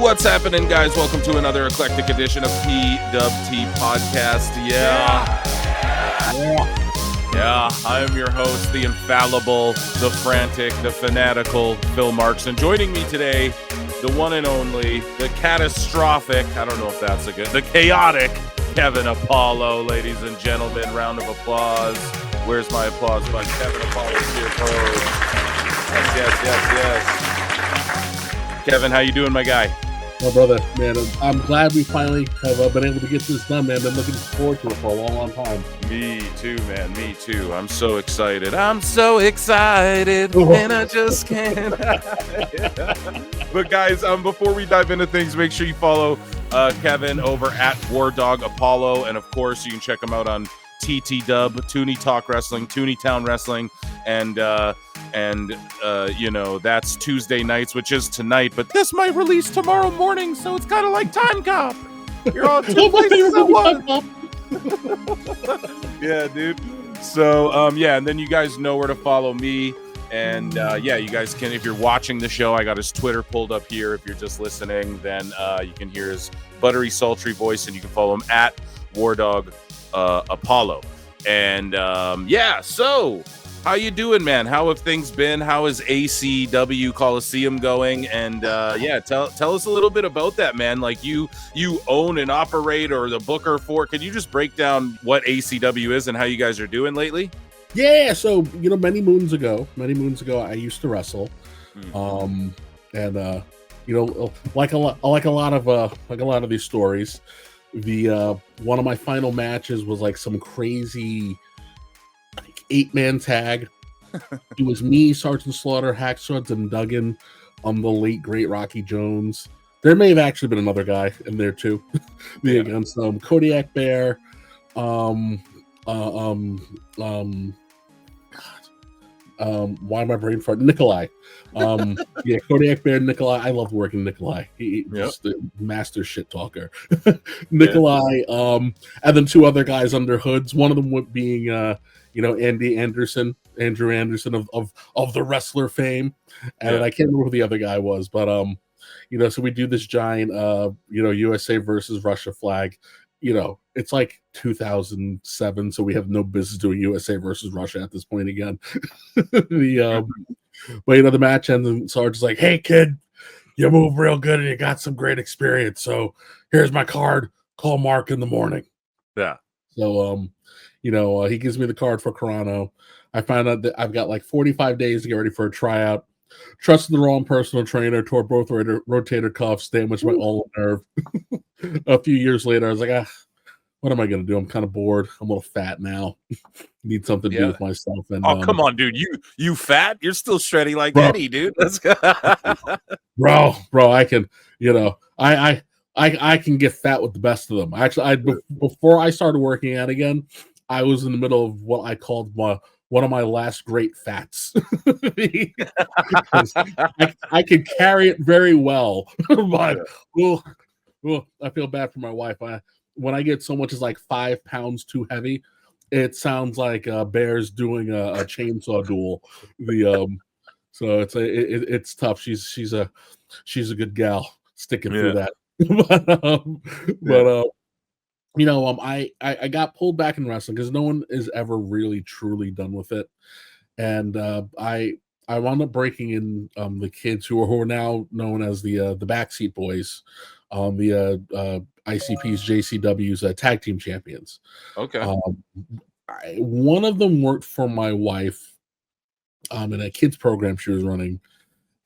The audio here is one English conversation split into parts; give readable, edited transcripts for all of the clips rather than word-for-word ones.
What's happening, guys? Welcome to another eclectic edition of PWT Podcast. Yeah, I am your host, the infallible, the frantic, the fanatical Phil Marks. And joining me today, the one and only, the catastrophic, I don't know if that's a good, the chaotic Kevin Apollo, ladies and gentlemen. Round of applause. Where's my applause by Kevin Apollo? Yes. Kevin, how you doing, my guy? My brother, man, I'm glad we finally have been able to get this done, man. Been looking forward to it for a long time. Me too, man. Me too. I'm so excited. And I just can't. But guys, before we dive into things, make sure you follow Kevin over at WarDogApollo, and of course, you can check him out on TTW, Tooney Talk Wrestling, Tooney Town Wrestling, and you know, that's Tuesday nights, which is tonight, but this might release tomorrow morning, so it's kind of like Time Cop. You're on two places at once. Yeah, dude. So, yeah, and then you guys know where to follow me, and yeah, you guys can, if you're watching the show, I got his Twitter pulled up here. If you're just listening, then you can hear his buttery, sultry voice, and you can follow him at WarDogApollo. And yeah, so how you doing, man? How have things been? How is AEW Colosseum going? And yeah, tell us a little bit about that, man. Like you own and operate, or the booker for. Can you just break down what AEW is and how you guys are doing lately? Yeah, so you know, many moons ago, I used to wrestle, and you know, like a lot of these stories. The one of my final matches was like some crazy 8-man tag. It was me, Sergeant Slaughter, Hacksaw, and Duggan, the late great Rocky Jones. There may have actually been another guy in there too. Against Kodiak Bear, why my brain fart? Nikolai. Yeah, Kodiak Bear, Nikolai. I love working Nikolai. He just a master shit talker. Nikolai, and then two other guys under hoods. One of them being you know, Andrew Anderson of the wrestler fame. And I can't remember who the other guy was, but you know, so we do this giant you know, USA versus Russia flag. You know, it's like 2007, so we have no business doing USA versus Russia at this point again. But you know, the match ends and Sarge's like, "Hey kid, you move real good and you got some great experience. So here's my card. Call Mark in the morning." Yeah. So you know, he gives me the card for Carano. I found out that I've got like 45 days to get ready for a tryout. Trusted the wrong personal trainer, tore both rotator cuffs, damaged my ulnar nerve. A few years later, I was like, what am I going to do? I'm kind of bored. I'm a little fat now. Need something to do with myself. And come on, dude. You fat? You're still shreddy like Eddie, dude. Let's go. bro, I can, you know, I can get fat with the best of them. Actually, before I started working out again, I was in the middle of what I called one of my last great fats. I could carry it very well, but I feel bad for my wife. When I get so much as like 5 pounds too heavy, it sounds like bears doing a chainsaw duel. So it's tough. She's a good gal sticking through that. But you know, I got pulled back in wrestling because no one is ever really truly done with it, and I wound up breaking in the kids who are now known as the Backseat Boys, the ICP's JCW's tag team champions. Okay. One of them worked for my wife in a kids program she was running,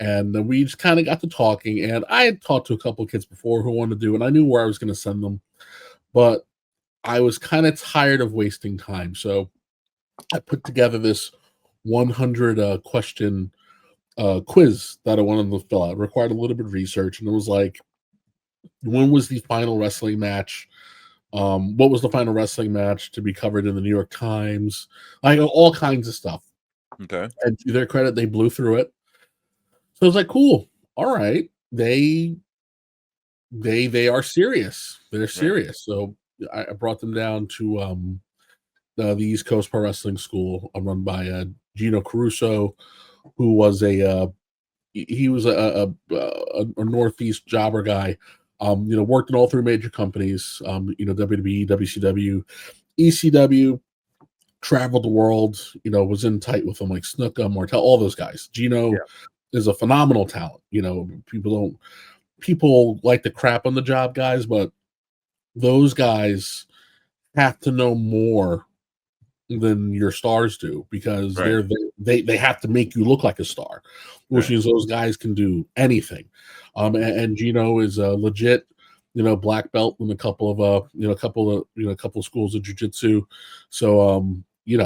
and we just kind of got to talking. And I had talked to a couple of kids before who wanted to do, and I knew where I was going to send them. But I was kind of tired of wasting time. So I put together this 100 question quiz that I wanted to fill out. It required a little bit of research. And it was like, when was the final wrestling match? What was the final wrestling match to be covered in the New York Times? Like all kinds of stuff. Okay. And to their credit, they blew through it. So I was like, cool. All right. They are serious. They're serious. So I brought them down to the East Coast Pro Wrestling School, run by Gino Caruso, who was a he was a Northeast jobber guy. Worked in all three major companies. WWE, WCW, ECW. Traveled the world. Was in tight with them like Snuka, Martel, all those guys. Gino is a phenomenal talent. People like to crap on the job guys, but those guys have to know more than your stars do because they have to make you look like a star, which means those guys can do anything. And Gino is legit, black belt in a couple of schools of jiu-jitsu. So he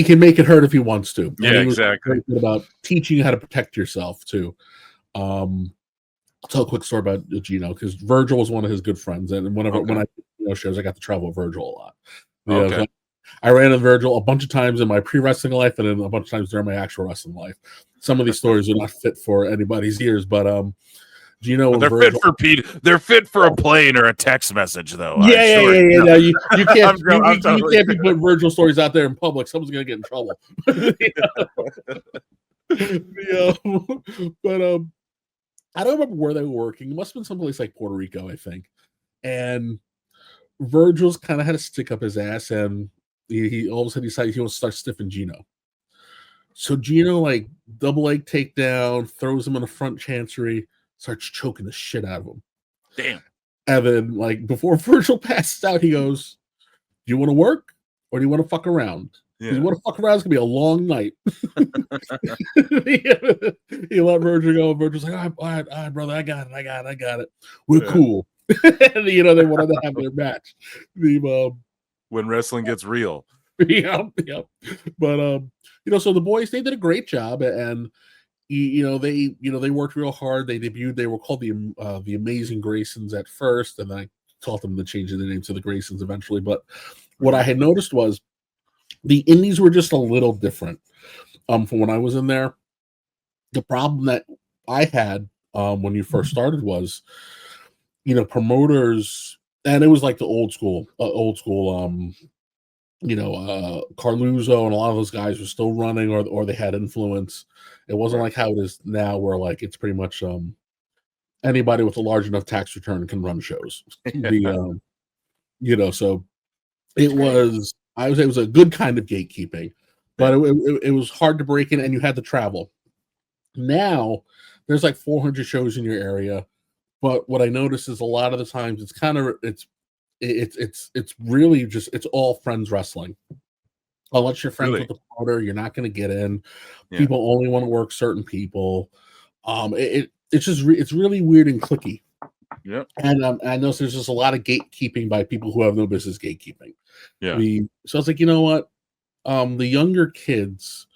can make it hurt if he wants to. Yeah, exactly. About teaching you how to protect yourself too. I'll tell a quick story about Gino because Virgil was one of his good friends, and when I shows, I got to travel with Virgil a lot. So I ran into Virgil a bunch of times in my pre-wrestling life, and then a bunch of times during my actual wrestling life. Some of these stories are not fit for anybody's ears, but Gino, they're Virgil, fit for Pete. They're fit for a plane or a text message, though. Yeah. No, you can't. You can't be putting Virgil stories out there in public. Someone's gonna get in trouble. But I don't remember where they were working. It must have been someplace like Puerto Rico, I think. And Virgil's kind of had to stick up his ass, and he all of a sudden decided he wants to start stiffing Gino. So Gino, like, double leg takedown, throws him in the front chancery, starts choking the shit out of him. Damn. And then, like, before Virgil passes out, he goes, "Do you want to work or do you want to fuck around? Yeah. You want to fuck around? It's gonna be a long night." He let Virgil go. Virgil's like, all right, brother, I got it. We're cool. And, they wanted to have their match. When wrestling gets real. Yep. But so the boys, they did a great job, and they worked real hard. They debuted. They were called the Amazing Graysons at first, and I taught them to change the name to the Graysons eventually. But what I had noticed was the indies were just a little different from when I was in there. The problem that I had when you first started was, promoters, and it was like the old school, Carluzzo and a lot of those guys were still running, or they had influence. It wasn't like how it is now, where like it's pretty much anybody with a large enough tax return can run shows. So it was. I would say it was a good kind of gatekeeping, but it was hard to break in, and you had to travel. Now there's like 400 shows in your area, but what I notice is a lot of the times it's really just it's all friends wrestling. Unless you're friends with the promoter, you're not going to get in. Yeah. People only want to work certain people. It's really weird and cliquey. Yeah, and I know there's just a lot of gatekeeping by people who have no business gatekeeping. Yeah. So it's like, you know what? The younger kids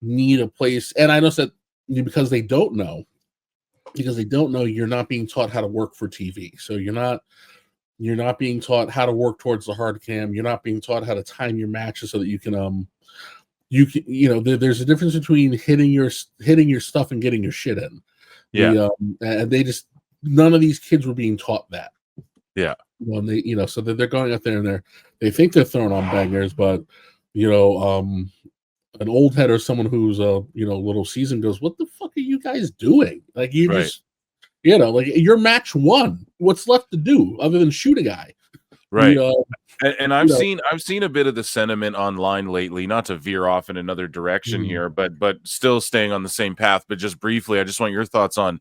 need a place, and I know that because they don't know, you're not being taught how to work for TV. So you're not being taught how to work towards the hard cam. You're not being taught how to time your matches so that you can there's a difference between hitting your stuff and getting your shit in. Yeah. And they just none of these kids were being taught that. Yeah. When they, so that they're going out there and they think they're throwing on bangers, but an old head or someone who's a little seasoned goes, "What the fuck are you guys doing? Like you just, like your match won. What's left to do other than shoot a guy?" Right. And I've seen a bit of the sentiment online lately, not to veer off in another direction here, but still staying on the same path. But just briefly, I just want your thoughts on,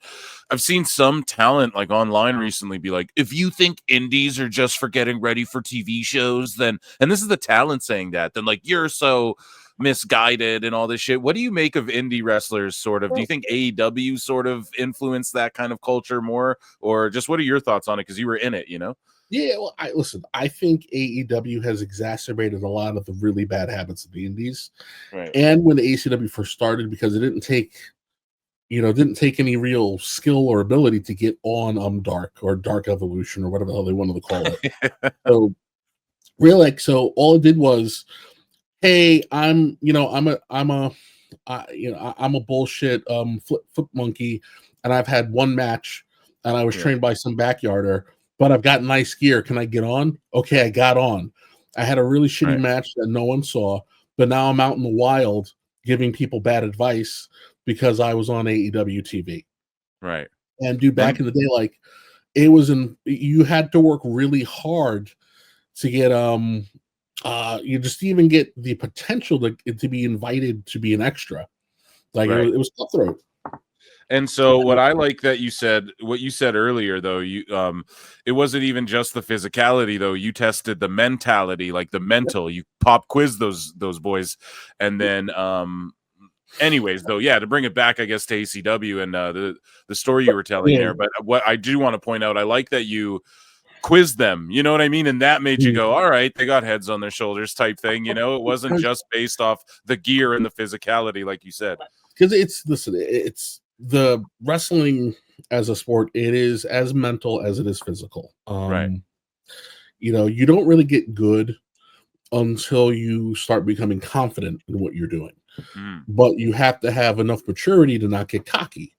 I've seen some talent like online recently be like, if you think indies are just for getting ready for TV shows, then, and this is the talent saying that, then like you're so misguided and all this shit. What do you make of indie wrestlers sort of? Do you think AEW sort of influenced that kind of culture more, or just what are your thoughts on it? Because you were in it, Yeah, well, I think AEW has exacerbated a lot of the really bad habits of the indies. Right. And when the ACW first started, because it didn't take any real skill or ability to get on Dark Evolution or whatever the hell they wanted to call it. So really, so all it did was, hey, I'm a bullshit flip monkey, and I've had one match, and I was trained by some backyarder, but I've got nice gear. Can I get on? Okay, I got on. I had a really shitty match that no one saw, but now I'm out in the wild, giving people bad advice because I was on AEW TV. Right. And dude, back in the day, like you had to work really hard to get you just even get the potential to be invited to be an extra. Like it was cutthroat. And so what I like that you said, what you said earlier, though, you it wasn't even just the physicality, though. You tested the mentality, like the mental. You pop quiz those boys, and then anyways, though, yeah, to bring it back, I guess, to ACW and the story you were telling there. But what I do want to point out, I like that you quiz them, you know what I mean? And that made you go, all right, they got heads on their shoulders type thing, you know? It wasn't just based off the gear and the physicality, like you said. Because it's the wrestling as a sport, it is as mental as it is physical. Right. You know, you don't really get good until you start becoming confident in what you're doing. But you have to have enough maturity to not get cocky.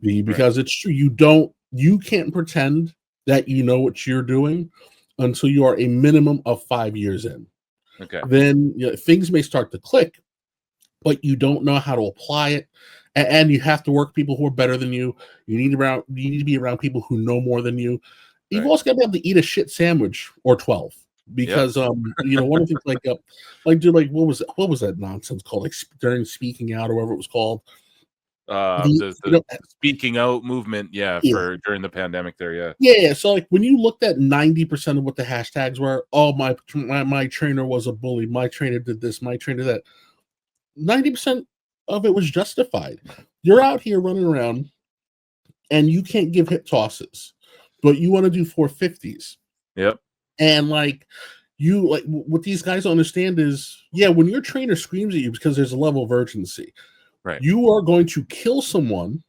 Because it's true, you can't pretend that you know what you're doing until you are a minimum of 5 years in. Okay. Then things may start to click, but you don't know how to apply it. And you have to work people who are better than you. You need to be around people who know more than you. You've also got to be able to eat a shit sandwich or 12. Because you know, one of the things like what was that nonsense called? Like during speaking out or whatever it was called. The speaking out movement, for during the pandemic there, yeah. So like when you looked at 90% of what the hashtags were, oh my trainer was a bully, my trainer did this, my trainer did that. 90% of it was justified. You're out here running around and you can't give hip tosses, but you want to do 450s. Yep. And like what these guys don't understand is, when your trainer screams at you because there's a level of urgency, right, you are going to kill someone,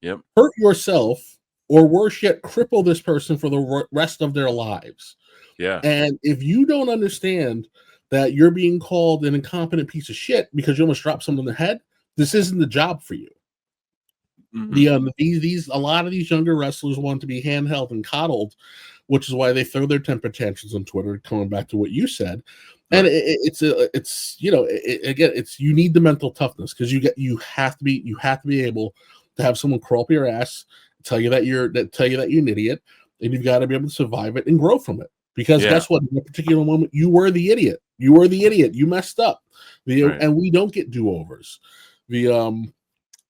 hurt yourself, or worse yet, cripple this person for the rest of their lives. Yeah. And if you don't understand that you're being called an incompetent piece of shit because you almost dropped someone in the head, this isn't the job for you. These a lot of these younger wrestlers want to be handheld and coddled, which is why they throw their temper tantrums on Twitter. Coming back to what you said, and it's you need the mental toughness because you have to be able to have someone crawl up your ass, tell you that you're an idiot, and you've got to be able to survive it and grow from it. Because guess what? In a particular moment, you were the idiot. You messed up. And we don't get do-overs.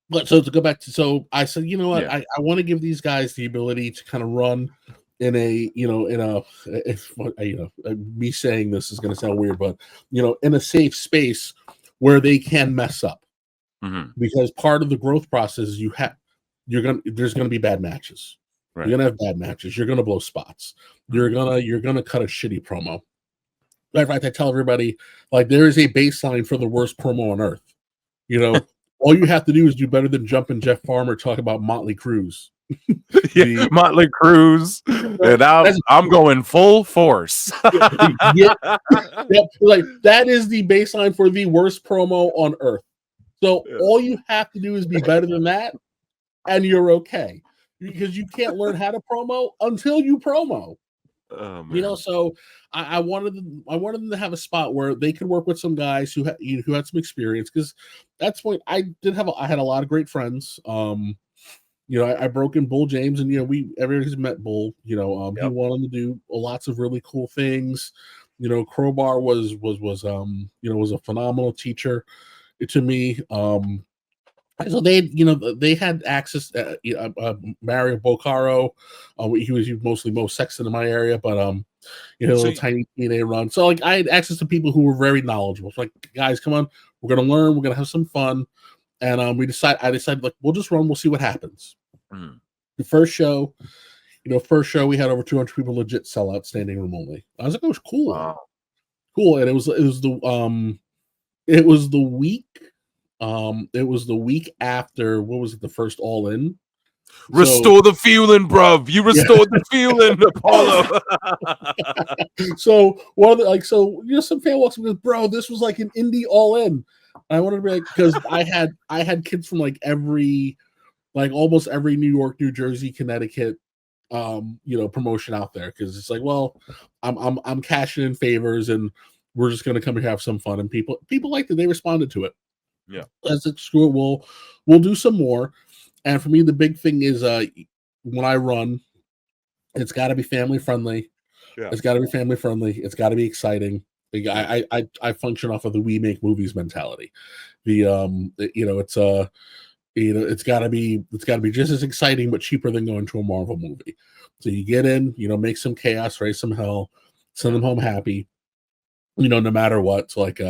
But so to go back to, so I said, you know what, I want to give these guys the ability to kind of run in a, me saying this is going to sound weird, but, in a safe space where they can mess up. Because part of the growth process is there's going to be bad matches. Right. You're going to have bad matches. You're going to blow spots. You're going to cut a shitty promo. In fact, I tell everybody, like, there is a baseline for the worst promo on earth. All you have to do is do better than jumping Jeff Farmer talk about Motley Cruz. Motley Cruz. And I'm going full force. Like that is the baseline for the worst promo on earth. So all you have to do is be better than that, and you're okay. Because you can't learn how to promo until you promo. So I wanted them to have a spot where they could work with some guys who had some experience. Because that's point I had a lot of great friends. I broke in Bull James, and everybody's met Bull. He wanted to do lots of really cool things. Crowbar was a phenomenal teacher to me. So they had access. Mario Boccaro, he was mostly Mo Sexton in my area, but little tiny TNA run. So like I had access to people who were very knowledgeable. So, like, guys, come on, we're gonna learn, we're gonna have some fun, and I decided like we'll just run, we'll see what happens. The first show we had over 200 people legit sell out, standing room only. I was like, it was cool, cool, and it was the week. It was the week after, what was it, the first All In? Restore the feeling, bruv. You restored the feeling, Apollo. So some fan walks up and goes, bro, this was like an indie All In. And I wanted to be like, because I had kids from like almost every New York, New Jersey, Connecticut, promotion out there. Because it's like, well, I'm cashing in favors, and we're just gonna come and have some fun. And people liked it. They responded to it. Yeah. Let's screw it. We'll do some more. And for me, the big thing is when I run, it's got to be family friendly. Yeah. It's got to be family friendly. It's got to be exciting. I function off of the we make movies mentality. It's got to be just as exciting but cheaper than going to a Marvel movie. So you get in, make some chaos, raise some hell, send them home happy. No matter what. So like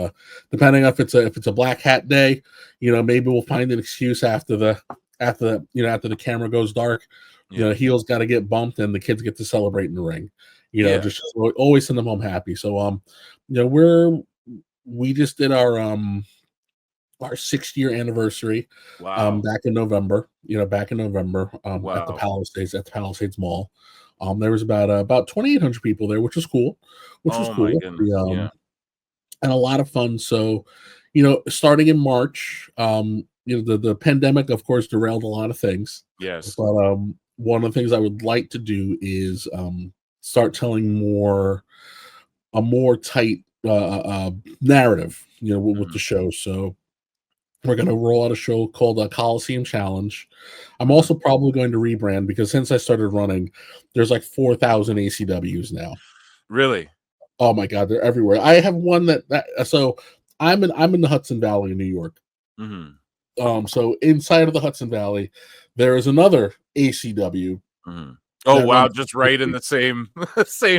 depending if it's a black hat day, maybe we'll find an excuse after the camera goes dark. Heels got to get bumped and the kids get to celebrate in the ring. Just always send them home happy. So we just did our 6th-year anniversary. Wow. Back in November. Wow. At the Palisades Mall. There was about 2,800 people there, which was cool. My goodness. And a lot of fun. So, starting in March, the pandemic, of course, derailed a lot of things. Yes. But one of the things I would like to do is start telling a more tight narrative, with the show. So we're going to roll out a show called Colosseum Challenge. I'm also probably going to rebrand because since I started running, there's like 4,000 ACWs now. Really? Oh my God, they're everywhere. I have one so I'm in the Hudson Valley in New York. Mm-hmm. So inside of the Hudson Valley, there is another ACW. Mm-hmm. Oh wow, just right in the same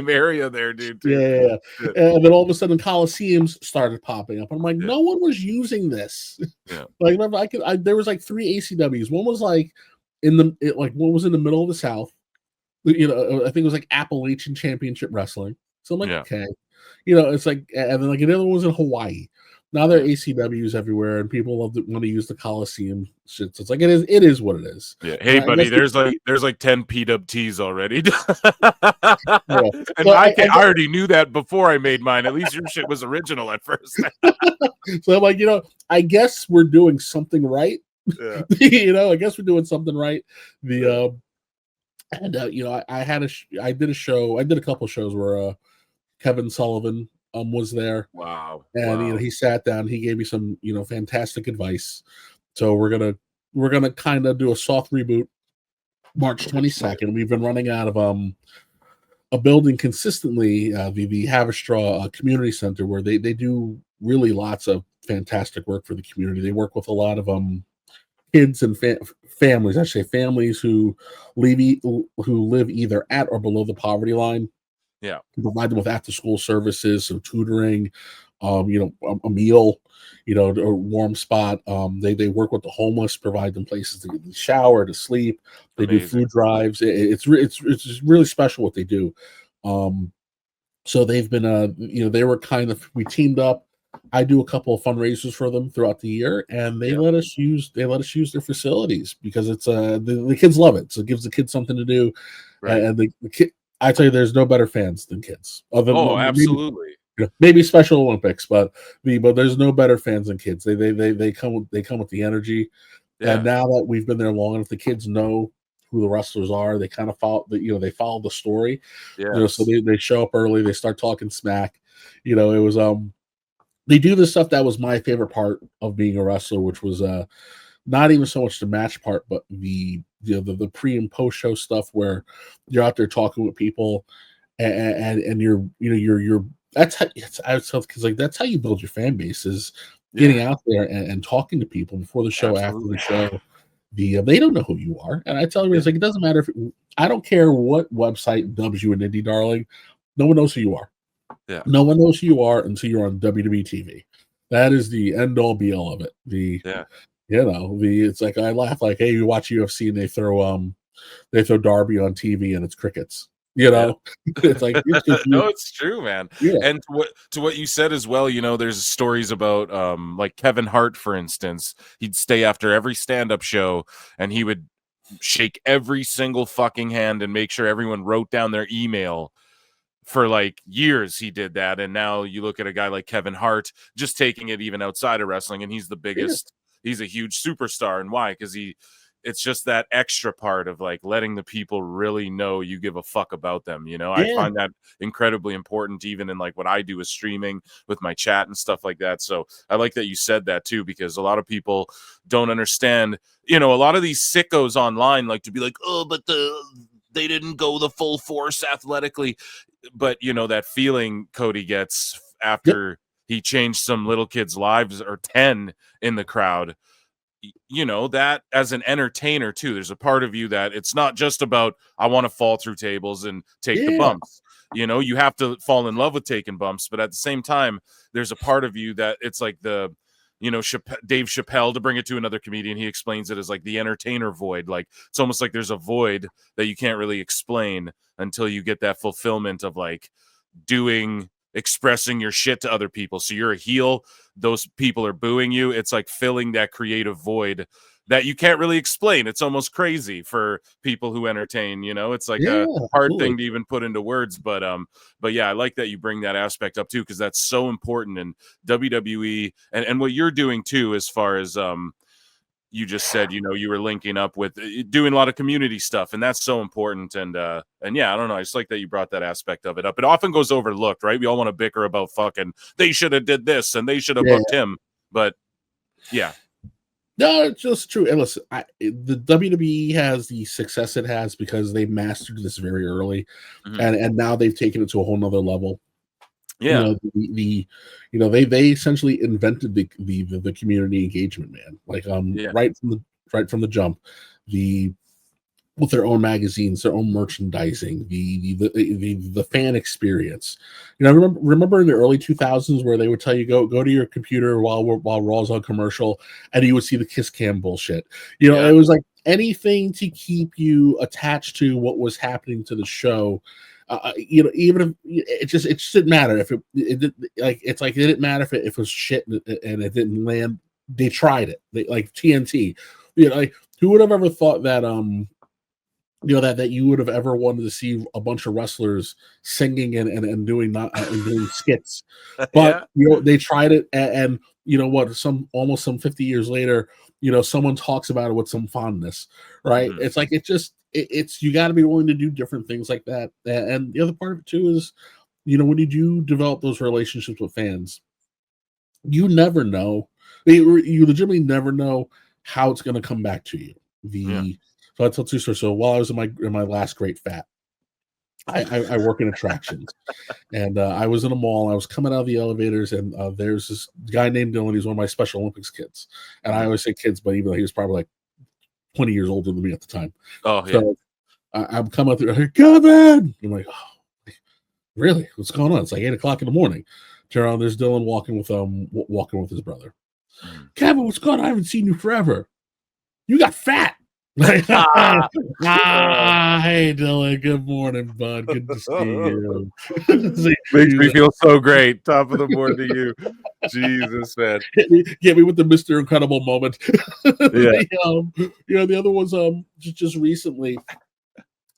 area there, dude. Yeah. And then all of a sudden Coliseums started popping up. I'm like, no one was using this. Yeah. Like remember there was like 3 ACWs. One was like one was in the middle of the South. I think it was like Appalachian Championship Wrestling. So I'm like, okay. It's like, and then like another one was in Hawaii. Now there are ACWs everywhere, and people want to use the Coliseum shit. So it's like it is what it is. Yeah. Hey, buddy, there's like 10 PWTs already. And I already knew that before I made mine. At least your shit was original at first. So I'm like, I guess we're doing something right. Yeah. I guess we're doing something right. I did a show. I did a couple shows where Kevin Sullivan was there. Wow. And he sat down, he gave me some fantastic advice. So we're gonna kind of do a soft reboot March 22nd. We've been running out of a building consistently, the Haverstraw Community Center, where they do really lots of fantastic work for the community. They work with a lot of kids and families, I say families who live either at or below the poverty line. Yeah, provide them with after-school services, some tutoring, a meal, a warm spot. They work with the homeless, provide them places to shower, to sleep. They do food drives. It's really special what they do. So they've been, they were we teamed up. I do a couple of fundraisers for them throughout the year, and they let us use their facilities because it's the kids love it. So it gives the kids something to do, right. And the kid. I tell you, there's no better fans than kids. Absolutely. Maybe Special Olympics, but there's no better fans than kids. They come with the energy. Yeah. And now that we've been there long enough, the kids know who the wrestlers are. They kind of follow they follow the story. Yeah. So they show up early. They start talking smack. It was they do the stuff that was my favorite part of being a wrestler, which was not even so much the match part, but the pre and post show stuff where you're out there talking with people and you're that's how because like that's how you build your fan base is getting out there and talking to people before the show. Absolutely. After the show. They don't know who you are, and I tell them it's like it doesn't matter I don't care what website dubs you an indie darling. No one knows who you are. Yeah, no one knows who you are until you're on WWE TV. That is the end all be all of it. It's like I laugh like, hey, you watch UFC and they throw Darby on TV and it's crickets. It's like no, it's true, man. Yeah. And to what you said as well, there's stories about like Kevin Hart, for instance. He'd stay after every stand-up show and he would shake every single fucking hand and make sure everyone wrote down their email. For like years he did that, and now you look at a guy like Kevin Hart just taking it even outside of wrestling, and he's the biggest. He's a huge superstar, and why? Because he it's just that extra part of like letting the people really know you give a fuck about them. I find that incredibly important, even in like what I do with streaming with my chat and stuff like that. So I like that you said that too, because a lot of people don't understand, a lot of these sickos online like to be like, oh, but they didn't go the full force athletically. But that feeling Cody gets after he changed some little kids' lives, or 10 in the crowd, that as an entertainer too, there's a part of you that it's not just about, I want to fall through tables and take the bumps. You have to fall in love with taking bumps, but at the same time, there's a part of you that it's like the, Dave Chappelle, to bring it to another comedian, he explains it as like the entertainer void. Like, it's almost like there's a void that you can't really explain until you get that fulfillment of like expressing your shit to other people. So you're a heel, those people are booing you. It's like filling that creative void that you can't really explain. It's almost crazy for people who entertain, it's like a hard thing to even put into words. But yeah, I like that you bring that aspect up too, because that's so important in WWE and what you're doing too, as far as you just said, you were linking up with doing a lot of community stuff, and that's so important. And yeah, I don't know. I just like that you brought that aspect of it up. It often goes overlooked, right? We all want to bicker about fucking, they should have did this and they should have booked him. But yeah. No, it's just true. And listen, the WWE has the success it has because they mastered this very early, and now they've taken it to a whole nother level. Yeah, they essentially invented the community engagement, man. Like right from the jump, with their own magazines, their own merchandising, the fan experience. I remember in the early 2000s where they would tell you go to your computer while Raw's on commercial, and you would see the kiss cam bullshit. It was like anything to keep you attached to what was happening to the show. Even if it just didn't matter if it didn't matter if it was shit and it didn't land. They tried it. Like TNT. Like who would have ever thought that that you would have ever wanted to see a bunch of wrestlers singing and doing skits, but they tried it, and what, almost 50 years later, someone talks about it with some fondness, right? It's like it's you got to be willing to do different things like that. And the other part of it too is, when you do develop those relationships with fans, you never know. You legitimately never know how it's going to come back to you. So I tell two stories. So while I was in my last great fat, I work in attractions, and I was in a mall. I was coming out of the elevators, and there's this guy named Dylan. He's one of my Special Olympics kids, and I always say kids, but even though he was probably like 20 years older than me at the time. Oh yeah. So I'm coming through. Hey, Kevin! I'm like, oh, really? What's going on? It's like 8:00 in the morning. Turn around, there's Dylan walking with his brother. Kevin, what's going on? I haven't seen you forever. You got fat. Hey Dylan, good morning, bud. Good to see you. Makes me feel so great. Top of the morning to you. Jesus, man. Get me with the Mr. Incredible moment. The other was just recently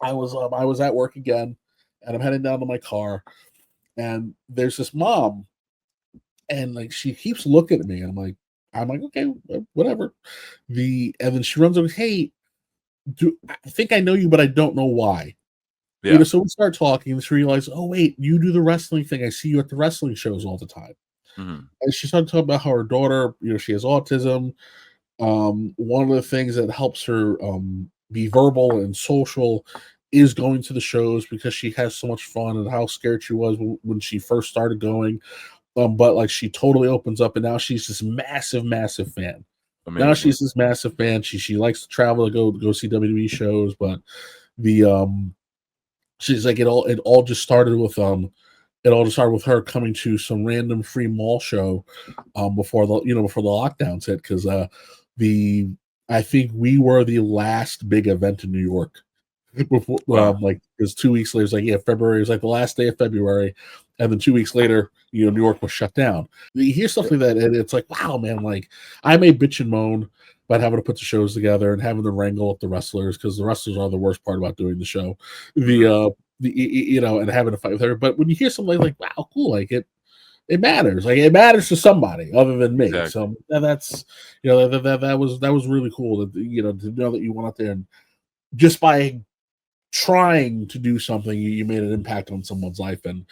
I was at work again, and I'm heading down to my car, and there's this mom, and like she keeps looking at me, and I'm like, okay, whatever. And then she runs over, hey, I think I know you, but I don't know why. Yeah. So we start talking, and she realizes, oh wait, you do the wrestling thing. I see you at the wrestling shows all the time. And she started talking about how her daughter, she has autism. One of the things that helps her be verbal and social is going to the shows because she has so much fun, and how scared she was when she first started going. But like she totally opens up, and now she's this massive, massive fan. Amazing. Now she's this massive fan. She likes to travel to go see WWE shows, but she's like it all just started with her coming to some random free mall show before the lockdowns hit, because I think we were the last big event in New York before because 2 weeks later, it's February was like the last day of February, and then 2 weeks later, New York was shut down. You hear stuff like that, and it's like, wow, man, like I may bitch and moan about having to put the shows together and having to wrangle with the wrestlers, because the wrestlers are the worst part about doing the show. And having to fight with her. But when you hear something like, wow, cool, like it, it matters. Like, it matters to somebody other than me. Exactly. So that's, you know, that was really cool to, you know, to know that you went out there and just by trying to do something, you made an impact on someone's life, and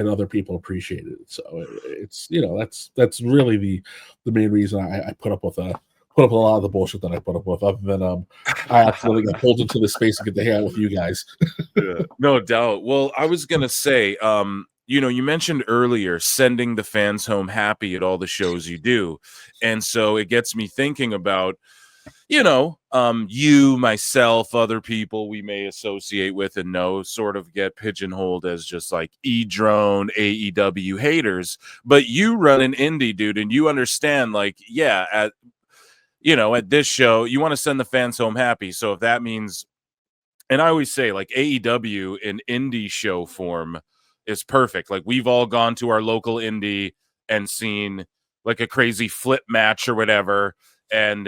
other people appreciated it. So it's, you know, that's really the main reason I put up with a lot of the bullshit that I put up with, other than I actually got pulled into the space to get to hang out with you guys. Yeah, no doubt. Well, I was gonna say, you know, you mentioned earlier sending the fans home happy at all the shows you do, and so it gets me thinking about, you know, you, myself, other people we may associate with and know sort of get pigeonholed as just like E-drone, AEW haters, but you run an indie, dude, and you understand, like, yeah, at, you know, at this show, you want to send the fans home happy. So if that means, and I always say, like, AEW in indie show form is perfect. Like, we've all gone to our local indie and seen like a crazy flip match or whatever, and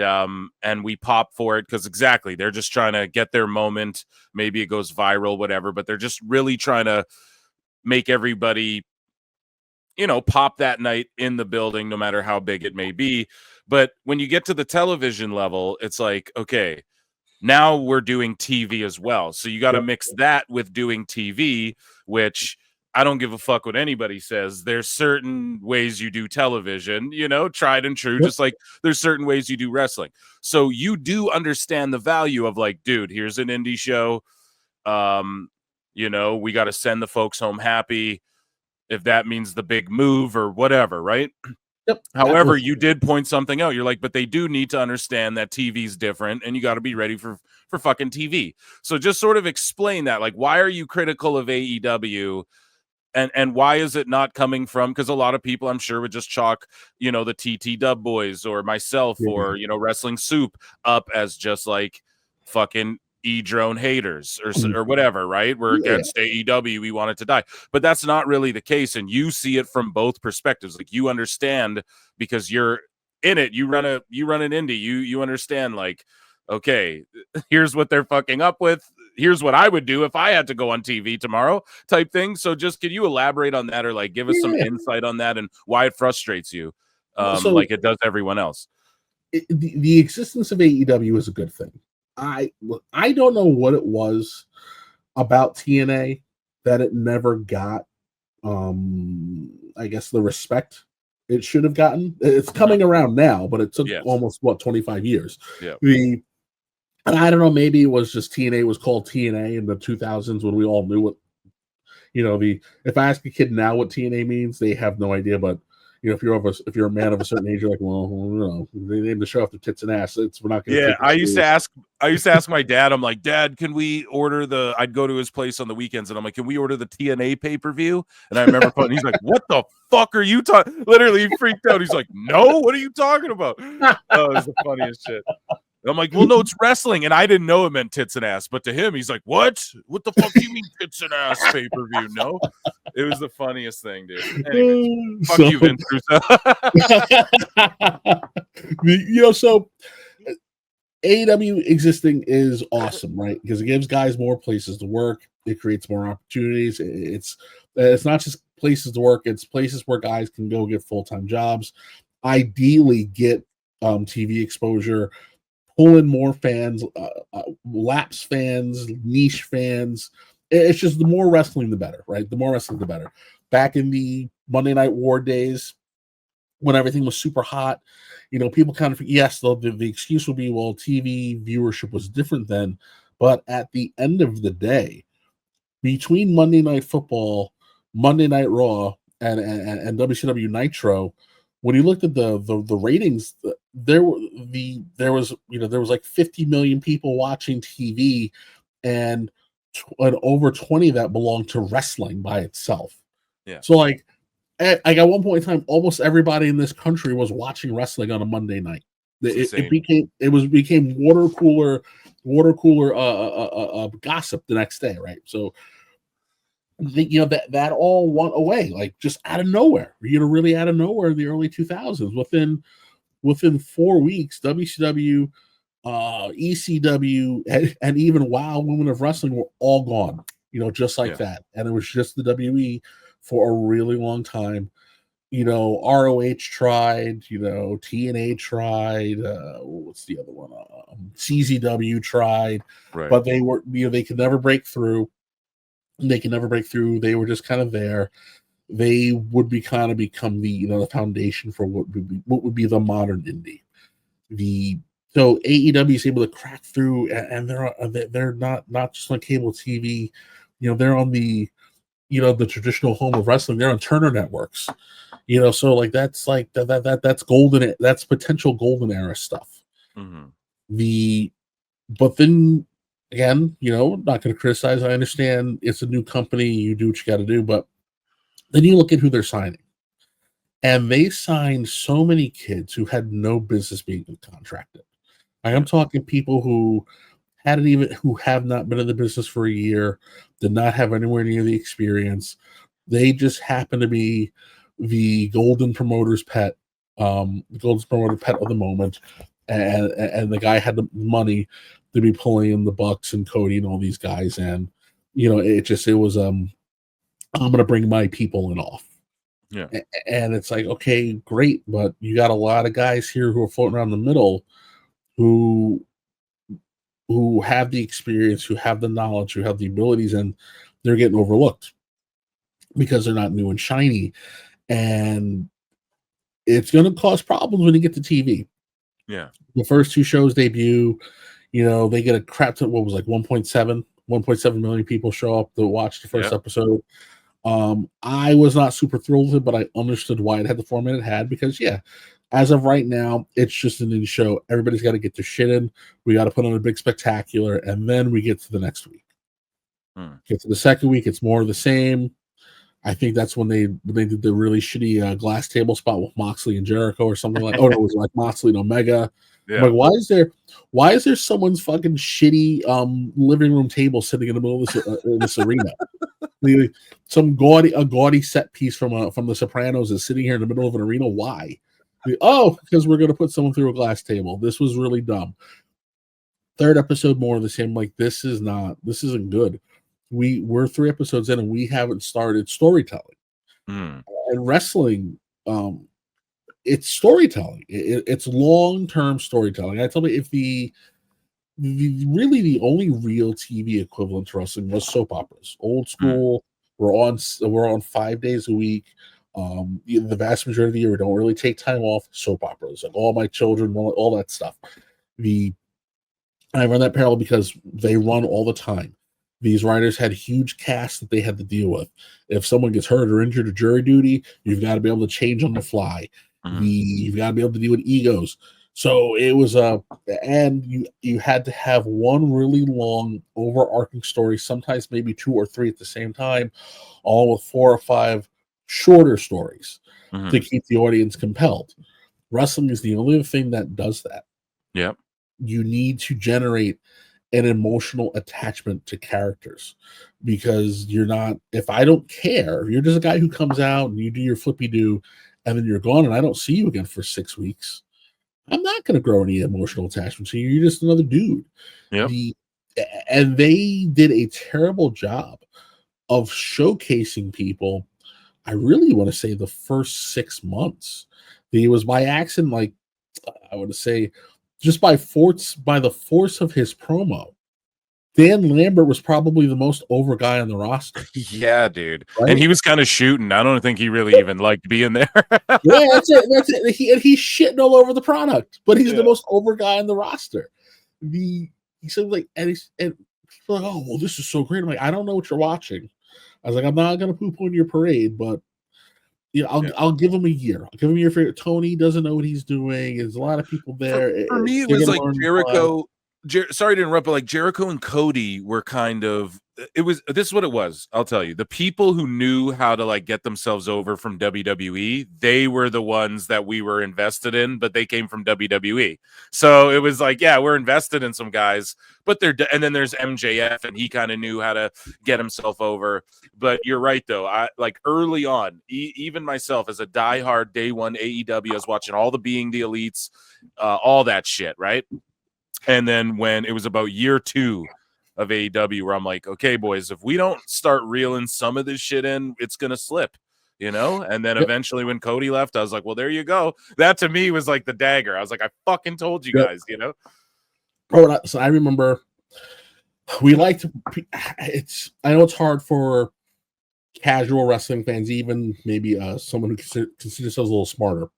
we pop for it because exactly, they're just trying to get their moment. Maybe it goes viral, whatever, but they're just really trying to make everybody, you know, pop that night in the building, no matter how big it may be. But when you get to the television level, it's like, okay, now we're doing TV as well. So you got to mix that with doing TV, which I don't give a fuck what anybody says. There's certain ways you do television, you know, tried and true, just like there's certain ways you do wrestling. So you do understand the value of, like, dude, here's an indie show. You know, we got to send the folks home happy, if that means the big move or whatever, right? Yep. However, you did point something out. You're like, but they do need to understand that TV's different, and you got to be ready for fucking TV. So just sort of explain that. Like, why are you critical of AEW, and why is it not coming from? Because a lot of people, I'm sure, would just chalk, you know, the TT Dub Boys or myself or, you know, Wrestling Soup up as just like fucking E-drone haters or whatever, right? We're against AEW, we want it to die. But that's not really the case, and you see it from both perspectives. Like, you understand because you're in it. You run an indie. You understand, like, okay, here's what they're fucking up with. Here's what I would do if I had to go on TV tomorrow, type thing. So just, can you elaborate on that, or like give us some insight on that and why it frustrates you, like it does everyone else? The existence of AEW is a good thing. I don't know what it was about TNA that it never got, I guess, the respect it should have gotten. It's coming around now, but it took almost 25 years. Yeah. And I don't know, maybe it was just TNA was called TNA in the 2000s when we all knew what, you know, if I ask a kid now what TNA means, they have no idea. But, you know, if you're a man of a certain age, you're like, well, no, they named the show after tits and ass. We're not going to. Yeah, I used to ask my dad. I'm like, Dad, can we order the? I'd go to his place on the weekends, and I'm like, can we order the TNA pay-per-view? And I remember calling. He's like, what the fuck are you talking? Literally, he freaked out. He's like, no, what are you talking about? Oh, it's the funniest shit. And I'm like, well, no, it's wrestling, and I didn't know it meant tits and ass. But to him, he's like, what? What the fuck do you mean tits and ass pay-per-view? No, it was the funniest thing, dude. Anyways, fuck you, Vince Russo. You know, so AEW existing is awesome, right? Because it gives guys more places to work. It creates more opportunities. It's not just places to work. It's places where guys can go get full-time jobs. Ideally, get TV exposure. Pull in more fans, lapse fans, niche fans. It's just the more wrestling, the better, right? The more wrestling, the better. Back in the Monday Night War days, when everything was super hot, you know, people kind of, yes, the excuse would be, well, TV viewership was different then. But at the end of the day, between Monday Night Football, Monday Night Raw, and WCW Nitro, when you looked at the ratings, there was like 50 million people watching TV, and over 20 that belonged to wrestling by itself. Yeah. So like at one point in time, almost everybody in this country was watching wrestling on a Monday night. It became water cooler gossip the next day, right? So, you know, that all went away, like, just out of nowhere. You know, really out of nowhere in the early 2000s. Within 4 weeks, WCW, ECW, and even WOW Women of Wrestling were all gone. You know, just like that. And it was just the WE for a really long time. ROH tried, TNA tried, what's the other one? CZW tried, Right. but they were, they could never break through. They could never break through. They were just kind of there. They would become the the foundation for what would be the modern indie. So AEW is able to crack through, and they're not just on cable TV. They're on the the traditional home of wrestling. They're on Turner networks. So like that's that's golden. That's potential golden era stuff. Mm-hmm. But then again, not going to criticize. I understand it's a new company. You do what you got to do, but then you look at who they're signing, and they signed so many kids who had no business being contracted. I'm talking people who have not been in the business for a year, did not have anywhere near the experience. They just happen to be the golden promoter's pet, of the moment, and the guy had the money to be pulling in the Bucks and Cody and all these guys, and it was I'm gonna bring my people in off. Yeah. And it's like, okay, great, but you got a lot of guys here who are floating around the middle who have the experience, who have the knowledge, who have the abilities, and they're getting overlooked because they're not new and shiny. And it's going to cause problems when you get to TV. Yeah. The first two shows debut, they get a crap ton. What was like 1.7 million people show up to watch the first episode. I was not super thrilled with it, but I understood why it had the format it had because, as of right now, it's just an indie show. Everybody's got to get their shit in. We got to put on a big spectacular, and then we get to the next week. Get to the second week, it's more of the same. I think that's when they did the really shitty glass table spot with Moxley and Jericho or something like. Oh no, it was like Moxley and Omega. Yeah. Like, why is there someone's fucking shitty living room table sitting in the middle of this arena? Some gaudy set piece from the Sopranos is sitting here in the middle of an arena. Why? Because we're going to put someone through a glass table. This was really dumb. Third episode, more of the same. Like, this isn't good. We're 3 episodes in and we haven't started storytelling. And wrestling, it's storytelling. It's long-term storytelling. I tell you, if the only real TV equivalent to wrestling was soap operas, old school. We're on 5 days a week. The vast majority of the year, we don't really take time off. Soap operas, like All My Children, all that stuff. I run that parallel because they run all the time. These writers had huge casts that they had to deal with. If someone gets hurt or injured or jury duty, you've got to be able to change on the fly. You've got to be able to deal with egos. So it was and you had to have one really long overarching story, sometimes maybe 2 or 3 at the same time, all with 4 or 5 shorter stories to keep the audience compelled. Wrestling is the only thing that does that. Yep. You need to generate an emotional attachment to characters because if I don't care, you're just a guy who comes out and you do your flippy do and then you're gone and I don't see you again for 6 weeks. I'm not going to grow any emotional attachment to you. You're just another dude. Yep. And they did a terrible job of showcasing people. I really want to say the first 6 months. It was by accident, like I want to say, just by the force of his promo. Dan Lambert was probably the most over guy on the roster. Yeah, dude. Right? And he was kind of shooting. I don't think he really even liked being there. Yeah, that's it. He's shitting all over the product, but he's the most over guy on the roster. He said like, and people are like, oh, well, this is so great. I'm like, I don't know what you're watching. I was like, I'm not going to poop on your parade, but I'll give him a year. I'll give him a year for Tooney doesn't know what he's doing. There's a lot of people there. For me, it was like Jericho. Sorry to interrupt, but like Jericho and Cody were kind of this is what it was. I'll tell you, the people who knew how to like get themselves over from WWE, they were the ones that we were invested in, but they came from WWE. So it was like, yeah, we're invested in some guys, but and then there's MJF and he kind of knew how to get himself over. But you're right though. I like early on, even myself as a diehard day one AEW, I was watching all the Being the Elites, all that shit, right? And then when it was about year 2 of AEW, where I'm like, okay, boys, if we don't start reeling some of this shit in, it's going to slip. you know? And then Yep. eventually when Cody left, I was like, well, there you go. That to me was like the dagger. I was like, I fucking told you guys, you know? Oh, so I remember we like to, I know it's hard for casual wrestling fans, even maybe someone who considers themselves a little smarter.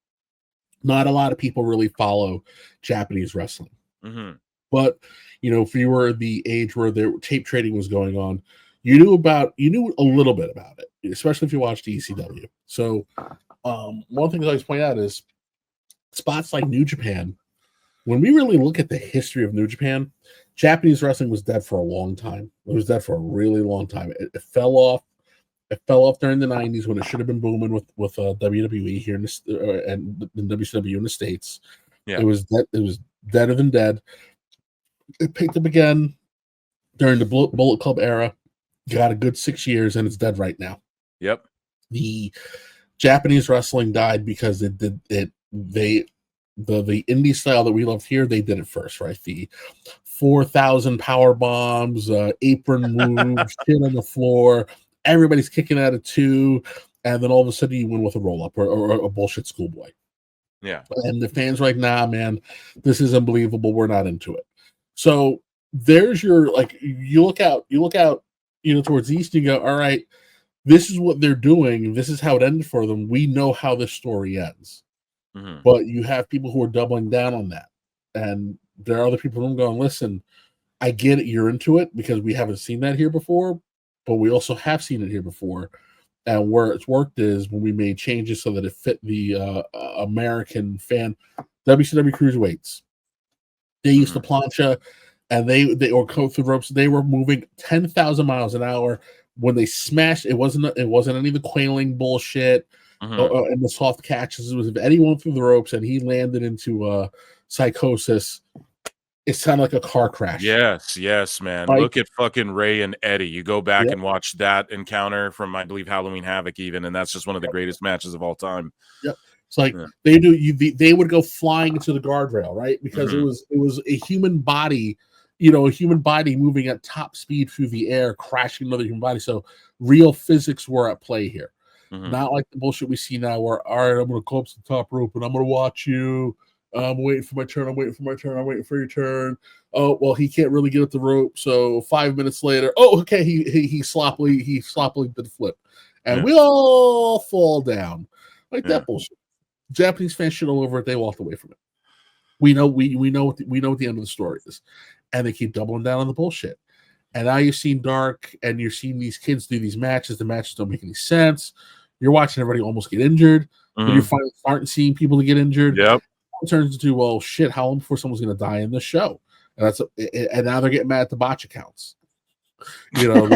Not a lot of people really follow Japanese wrestling. Mm-hmm. But, you know, if you were the age where the tape trading was going on, you knew a little bit about it, especially if you watched ECW. So one thing I always point out is spots like New Japan. When we really look at the history of New Japan, Japanese wrestling was dead for a long time. It was dead for a really long time. It fell off. It fell off during the 90s when it should have been booming with WWE here in and WCW in the States. Yeah. It was deader than dead. It picked up again during the Bullet Club era. Got a good 6 years, and it's dead right now. Yep. The Japanese wrestling died because the indie style that we loved here, they did it first, right? The 4,000 power bombs, apron moves, shit on the floor. Everybody's kicking out of two, and then all of a sudden you win with a roll up or a bullshit schoolboy. Yeah. And the fans are like, nah, man, this is unbelievable. We're not into it. So there's your, like, you look out, you know, towards the east, and you go, all right, this is what they're doing. This is how it ended for them. We know how this story ends. Mm-hmm. But you have people who are doubling down on that. And there are other people who are going, listen, I get it. You're into it because we haven't seen that here before, but we also have seen it here before. And where it's worked is when we made changes so that it fit the American fan. WCW Cruiserweights. They used to plancha, and they or go through ropes. They were moving 10,000 miles an hour. When they smashed, it wasn't any of the quailing bullshit and the soft catches. It was if Eddie went through the ropes and he landed into psychosis, it sounded like a car crash. Yes, man. Like, look at fucking Ray and Eddie. You go back and watch that encounter from, I believe, Halloween Havoc even, and that's just one of the greatest matches of all time. Yep. It's like they would go flying into the guardrail, right? Because it was a human body, you know, a human body moving at top speed through the air, crashing another human body. So real physics were at play here. Not like the bullshit we see now where, all right, I'm going to go up to the top rope and I'm going to watch you. I'm waiting for my turn. I'm waiting for your turn. Oh, well, he can't really get up the rope. So 5 minutes later, oh, okay, he sloppily did the flip. And we all fall down. Like that bullshit. Japanese fans shit all over it. They walked away from it. We know what the end of the story is. And they keep doubling down on the bullshit. And now you've seen Dark, and you're seeing these kids do these matches. The matches don't make any sense. You're watching everybody almost get injured. Then you're finally starting seeing people to get injured. Yep. It turns into, well, shit, how long before someone's going to die in the show? And now they're getting mad at the botch accounts. You know,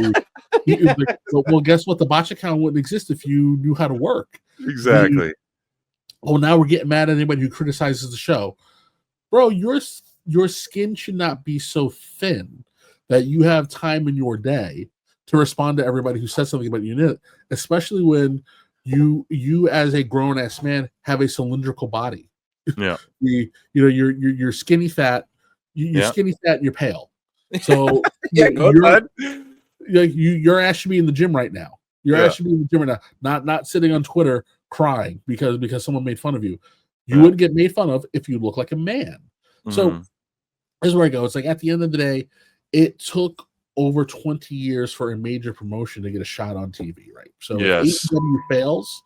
well, guess what? The botch account wouldn't exist if you knew how to work. Exactly. Now we're getting mad at anybody who criticizes the show. Bro, your skin should not be so thin that you have time in your day to respond to everybody who says something about you, especially when you as a grown-ass man have a cylindrical body. Yeah. You're skinny fat. You're skinny fat and you're pale. So your ass should be in the gym right now. Your ass should be in the gym right now. Not sitting on Twitter crying because someone made fun of you. You wouldn't get made fun of if you look like a man. So this is where I go. It's like at the end of the day, it took over 20 years for a major promotion to get a shot on TV, right? So if AEW fails,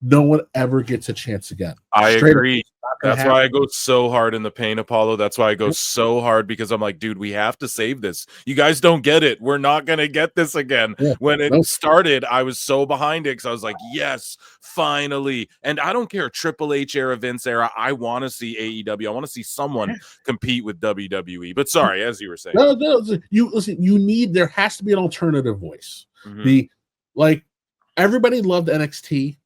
no one ever gets a chance again. I agree. That's why I go so hard in the pain, Apollo. That's why I go so hard, because I'm like, dude, we have to save this. You guys don't get it. We're not going to get this again. When it started, I was so behind it because I was like, yes, finally. And I don't care, Triple H era, Vince era. I want to see AEW. I want to see someone compete with WWE. But sorry, as you were saying. There has to be an alternative voice. Everybody loved NXT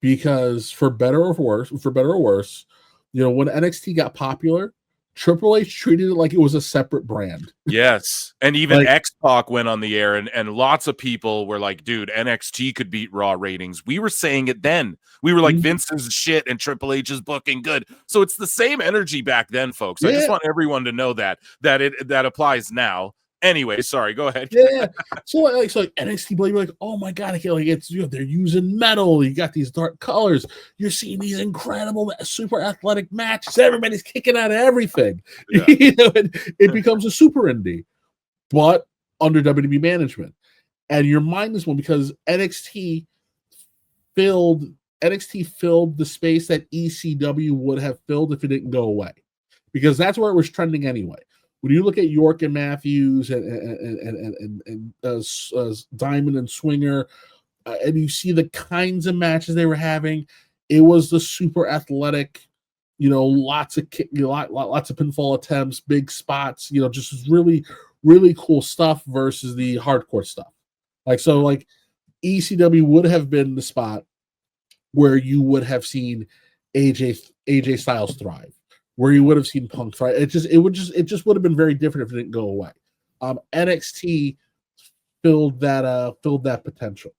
because for better or worse, you know, when NXT got popular, Triple H treated it like it was a separate brand. Yes. And even X-Pac went on the air, and lots of people were like, dude, NXT could beat Raw ratings. We were saying it then. We were like, Vince is shit and Triple H is booking good. So it's the same energy back then, folks. I just want everyone to know that applies now. Anyway, sorry, go ahead. Yeah. So like NXT, but you're like, oh my god, I can't, like, it's, you know, they're using metal. You got these dark colors. You're seeing these incredible, super athletic matches. Everybody's kicking out of everything. Yeah. You know, it becomes a super indie, but under WWE management. And your mind is one because NXT filled the space that ECW would have filled if it didn't go away, because that's where it was trending anyway. When you look at York and Matthews and Diamond and Swinger, and you see the kinds of matches they were having, it was the super athletic, you know, lots of pinfall attempts, big spots, you know, just really, really cool stuff versus the hardcore stuff. Like, so like ECW would have been the spot where you would have seen AJ Styles thrive, where you would have seen Punk thrive. It just would have been very different if it didn't go away. NXT filled that potential.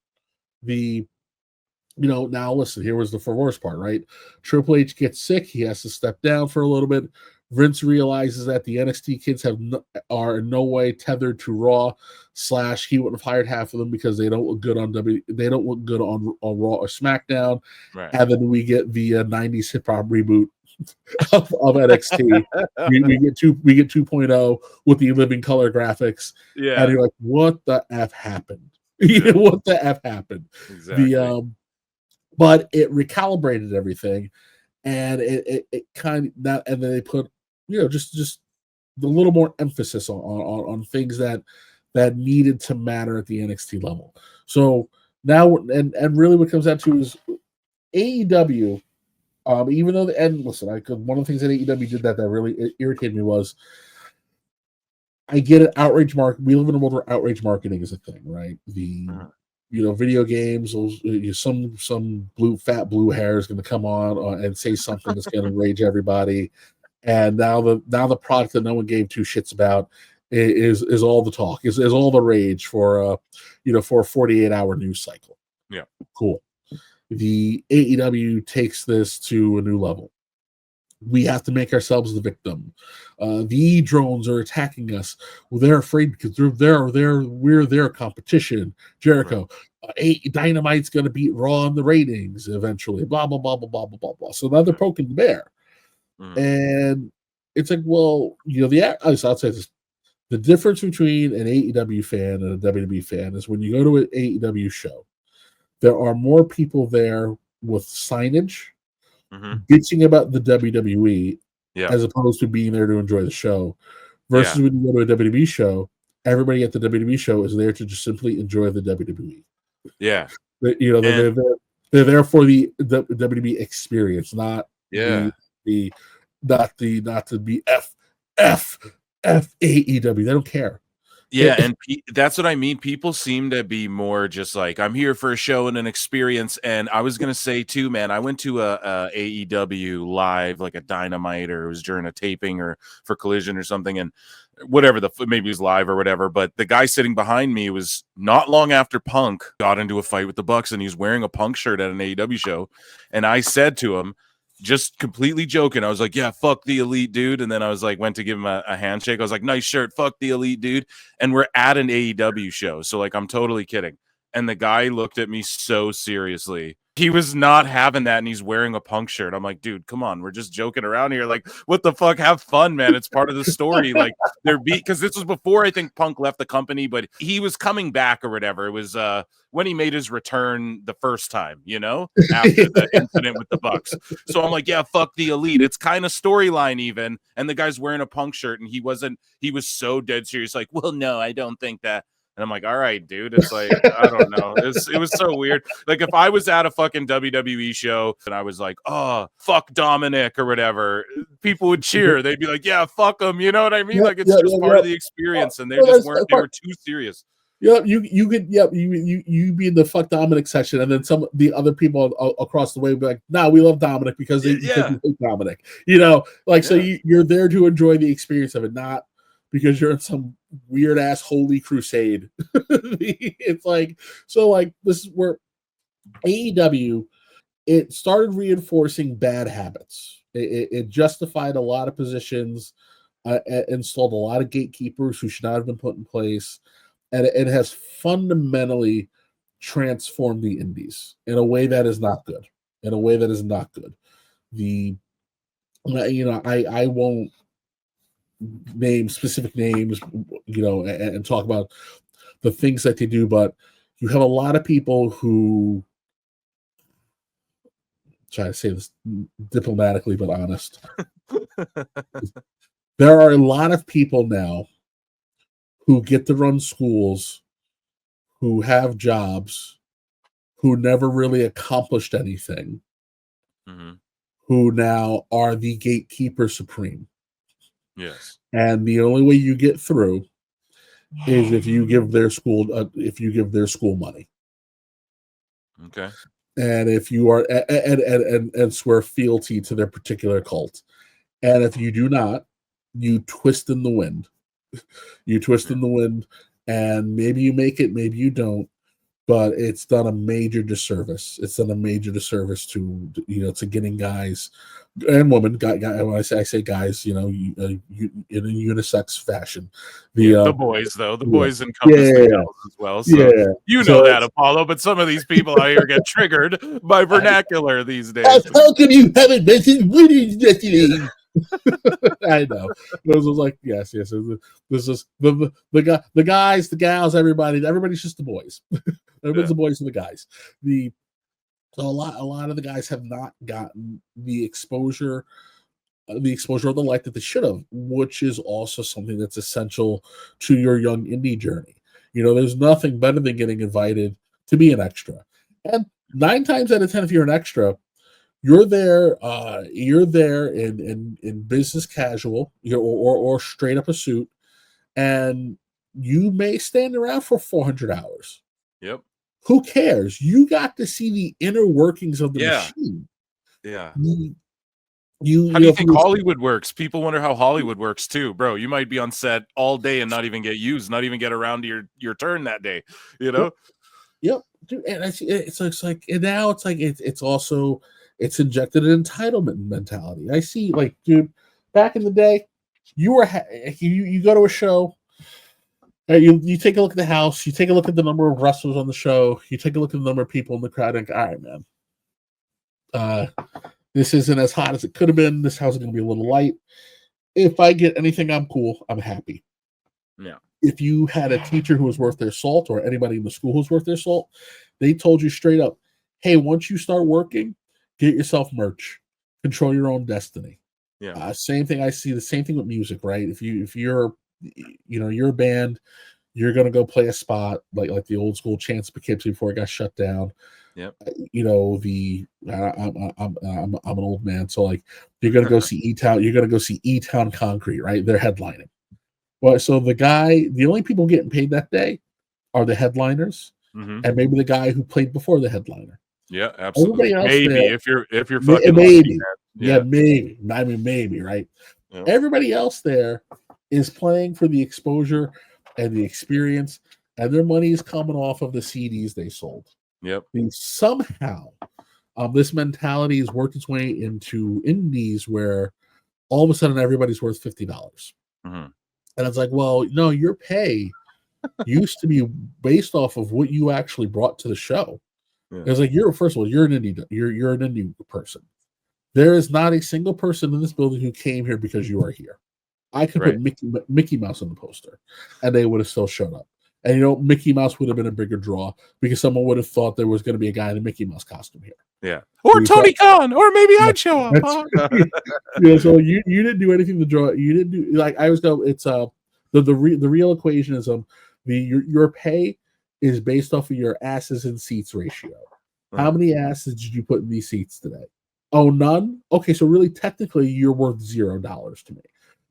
Now listen, here was the worst part, right? Triple H gets sick, he has to step down for a little bit. Vince realizes that the NXT kids are in no way tethered to Raw. / he wouldn't have hired half of them because they don't look good on Raw or SmackDown. Right. And then we get the 90s hip hop reboot of NXT. we get 2.0 with the living color graphics. Yeah. And you're like, what the F happened? Yeah. What the F happened? Exactly. But it recalibrated everything, and it kind of that, and then they put, you know, just a little more emphasis on things that needed to matter at the NXT level. So now, and really what it comes down to is AEW, even though one of the things that AEW did that really irritated me was, I get it, outrage market. We live in a world where outrage marketing is a thing, right? You know, video games, some fat blue hair is going to come on and say something that's going to enrage everybody. And now the product that no one gave two shits about is all the talk, is all the rage for a 48-hour news cycle. Yeah, cool. The AEW takes this to a new level. We have to make ourselves the victim. The drones are attacking us. Well, they're afraid because we're their competition. Jericho, Dynamite's going to beat Raw in the ratings eventually. Blah blah blah blah blah blah blah. So now they're poking the bear, and it's like, well, you know, I'll say this: the difference between an AEW fan and a WWE fan is when you go to an AEW show, there are more people there with signage, bitching about the WWE, as opposed to being there to enjoy the show. Versus when you go to a WWE show, everybody at the WWE show is there to just simply enjoy the WWE. Yeah, you know, they're there for the WWE experience, not not to be F AEW. They don't care. Yeah, and that's what I mean. People seem to be more just like, I'm here for a show and an experience. And I was gonna say too, man, I went to a AEW live, like a Dynamite, or it was during a taping or for Collision or something, and whatever, maybe it was live or whatever. But the guy sitting behind me was not long after Punk got into a fight with the Bucks, and he's wearing a Punk shirt at an AEW show. And I said to him, just completely joking, I was like, yeah, fuck the Elite, dude. And then I was like, went to give him a handshake. I was like, nice shirt, fuck the Elite, dude. And we're at an AEW show, so like, I'm totally kidding. And the guy looked at me so seriously. He was not having that, and he's wearing a Punk shirt. I'm like, dude, come on, we're just joking around here. Like, what the fuck? Have fun, man. It's part of the story. Like, because this was before I think Punk left the company, but he was coming back or whatever. It was when he made his return the first time, you know, after the incident with the Bucks. So I'm like, yeah, fuck the Elite. It's kind of storyline even. And the guy's wearing a Punk shirt, and he was so dead serious. Like, well, no, I don't think that. And I'm like, all right, dude. It's like, I don't know. It was so weird. Like, if I was at a fucking WWE show and I was like, oh, fuck Dominic or whatever, people would cheer. They'd be like, yeah, fuck him. You know what I mean? Like, it's just part of the experience. And they just weren't, they were too serious. Yeah, you be in the fuck Dominic section, and then the other people across the way would be like, nah, we love Dominic because we hate Dominic. You know, like, so you're there to enjoy the experience of it, not because you're in some weird ass holy crusade. It's like, so like, this is where AEW, it started reinforcing bad habits. It justified a lot of positions installed a lot of gatekeepers who should not have been put in place, and it has fundamentally transformed the indies in a way that is not good. In a way that is not good. I won't name specific names, and talk about the things that they do, but you have a lot of people who, try to say this diplomatically but honest. There are a lot of people now who get to run schools, who have jobs, who never really accomplished anything, who now are the gatekeeper supreme. Yes. And the only way you get through is if you give their school money. Okay. And if you are and swear fealty to their particular cult. And if you do not, you twist in the wind. You twist in the wind, and maybe you make it, maybe you don't. But it's done a major disservice. It's done a major disservice to getting guys and women. When I say guys, in a unisex fashion. The boys, though, the boys encompass the girls as well. So that, Apollo. But some of these people out here get triggered by vernacular these days. How come you haven't mentioned women's destiny? I know. This was like yes. This is the guys, the gals, everybody's just the boys. Everybody's the boys and the guys. So a lot of the guys have not gotten the exposure or the light that they should have, which is also something that's essential to your young indie journey. There's nothing better than getting invited to be an extra. And 9 times out of 10, if you're an extra, you're there in business casual, or straight up a suit, and you may stand around for 400 hours. Yep. Who cares? You got to see the inner workings of the machine. Yeah. How do you think Hollywood works? People wonder how Hollywood works too, bro. You might be on set all day and not even get used, not even get around to your turn that day. Yep. Dude, and it's like and now it's also injected an entitlement mentality. I see, like, dude, back in the day, you go to a show. You take a look at the house, you take a look at the number of wrestlers on the show, you take a look at the number of people in the crowd, and go, all right, man, this isn't as hot as it could have been. This house is going to be a little light. If I get anything, I'm cool. I'm happy. Yeah. If you had a teacher who was worth their salt, or anybody in the school who's worth their salt, they told you straight up, hey, once you start working, get yourself merch. Control your own destiny. Yeah. Same thing. I see the same thing with music, right? If you're a band, you're gonna go play a spot like the old school Chance Poughkeepsie before it got shut down. Yep. I'm an old man, so like you're gonna go see E-Town. You're gonna go see E-Town Concrete, right? They're headlining. Well, so the only people getting paid that day are the headliners, and maybe the guy who played before the headliner. Yeah, absolutely. Maybe if you're fucking maybe, maybe. I mean, maybe, right? Yep. Everybody else there is playing for the exposure and the experience, and their money is coming off of the CDs they sold. Yep. And somehow, this mentality has worked its way into indies where all of a sudden everybody's worth $50. And it's like, well, no, your pay used to be based off of what you actually brought to the show. It's like, first of all, you're an indie, you're an indie person. There is not a single person in this building who came here because you are here. I could put Mickey Mouse on the poster, and they would have still showed up. And Mickey Mouse would have been a bigger draw because someone would have thought there was going to be a guy in a Mickey Mouse costume here. Yeah, or Tony Khan, or maybe I'd show up. Huh? So you didn't do anything to draw. You didn't do, like, I always go. It's the real equation is your pay is based off of your asses and seats ratio. How many asses did you put in these seats today? Oh, none? Okay, so really technically you're worth $0 to me.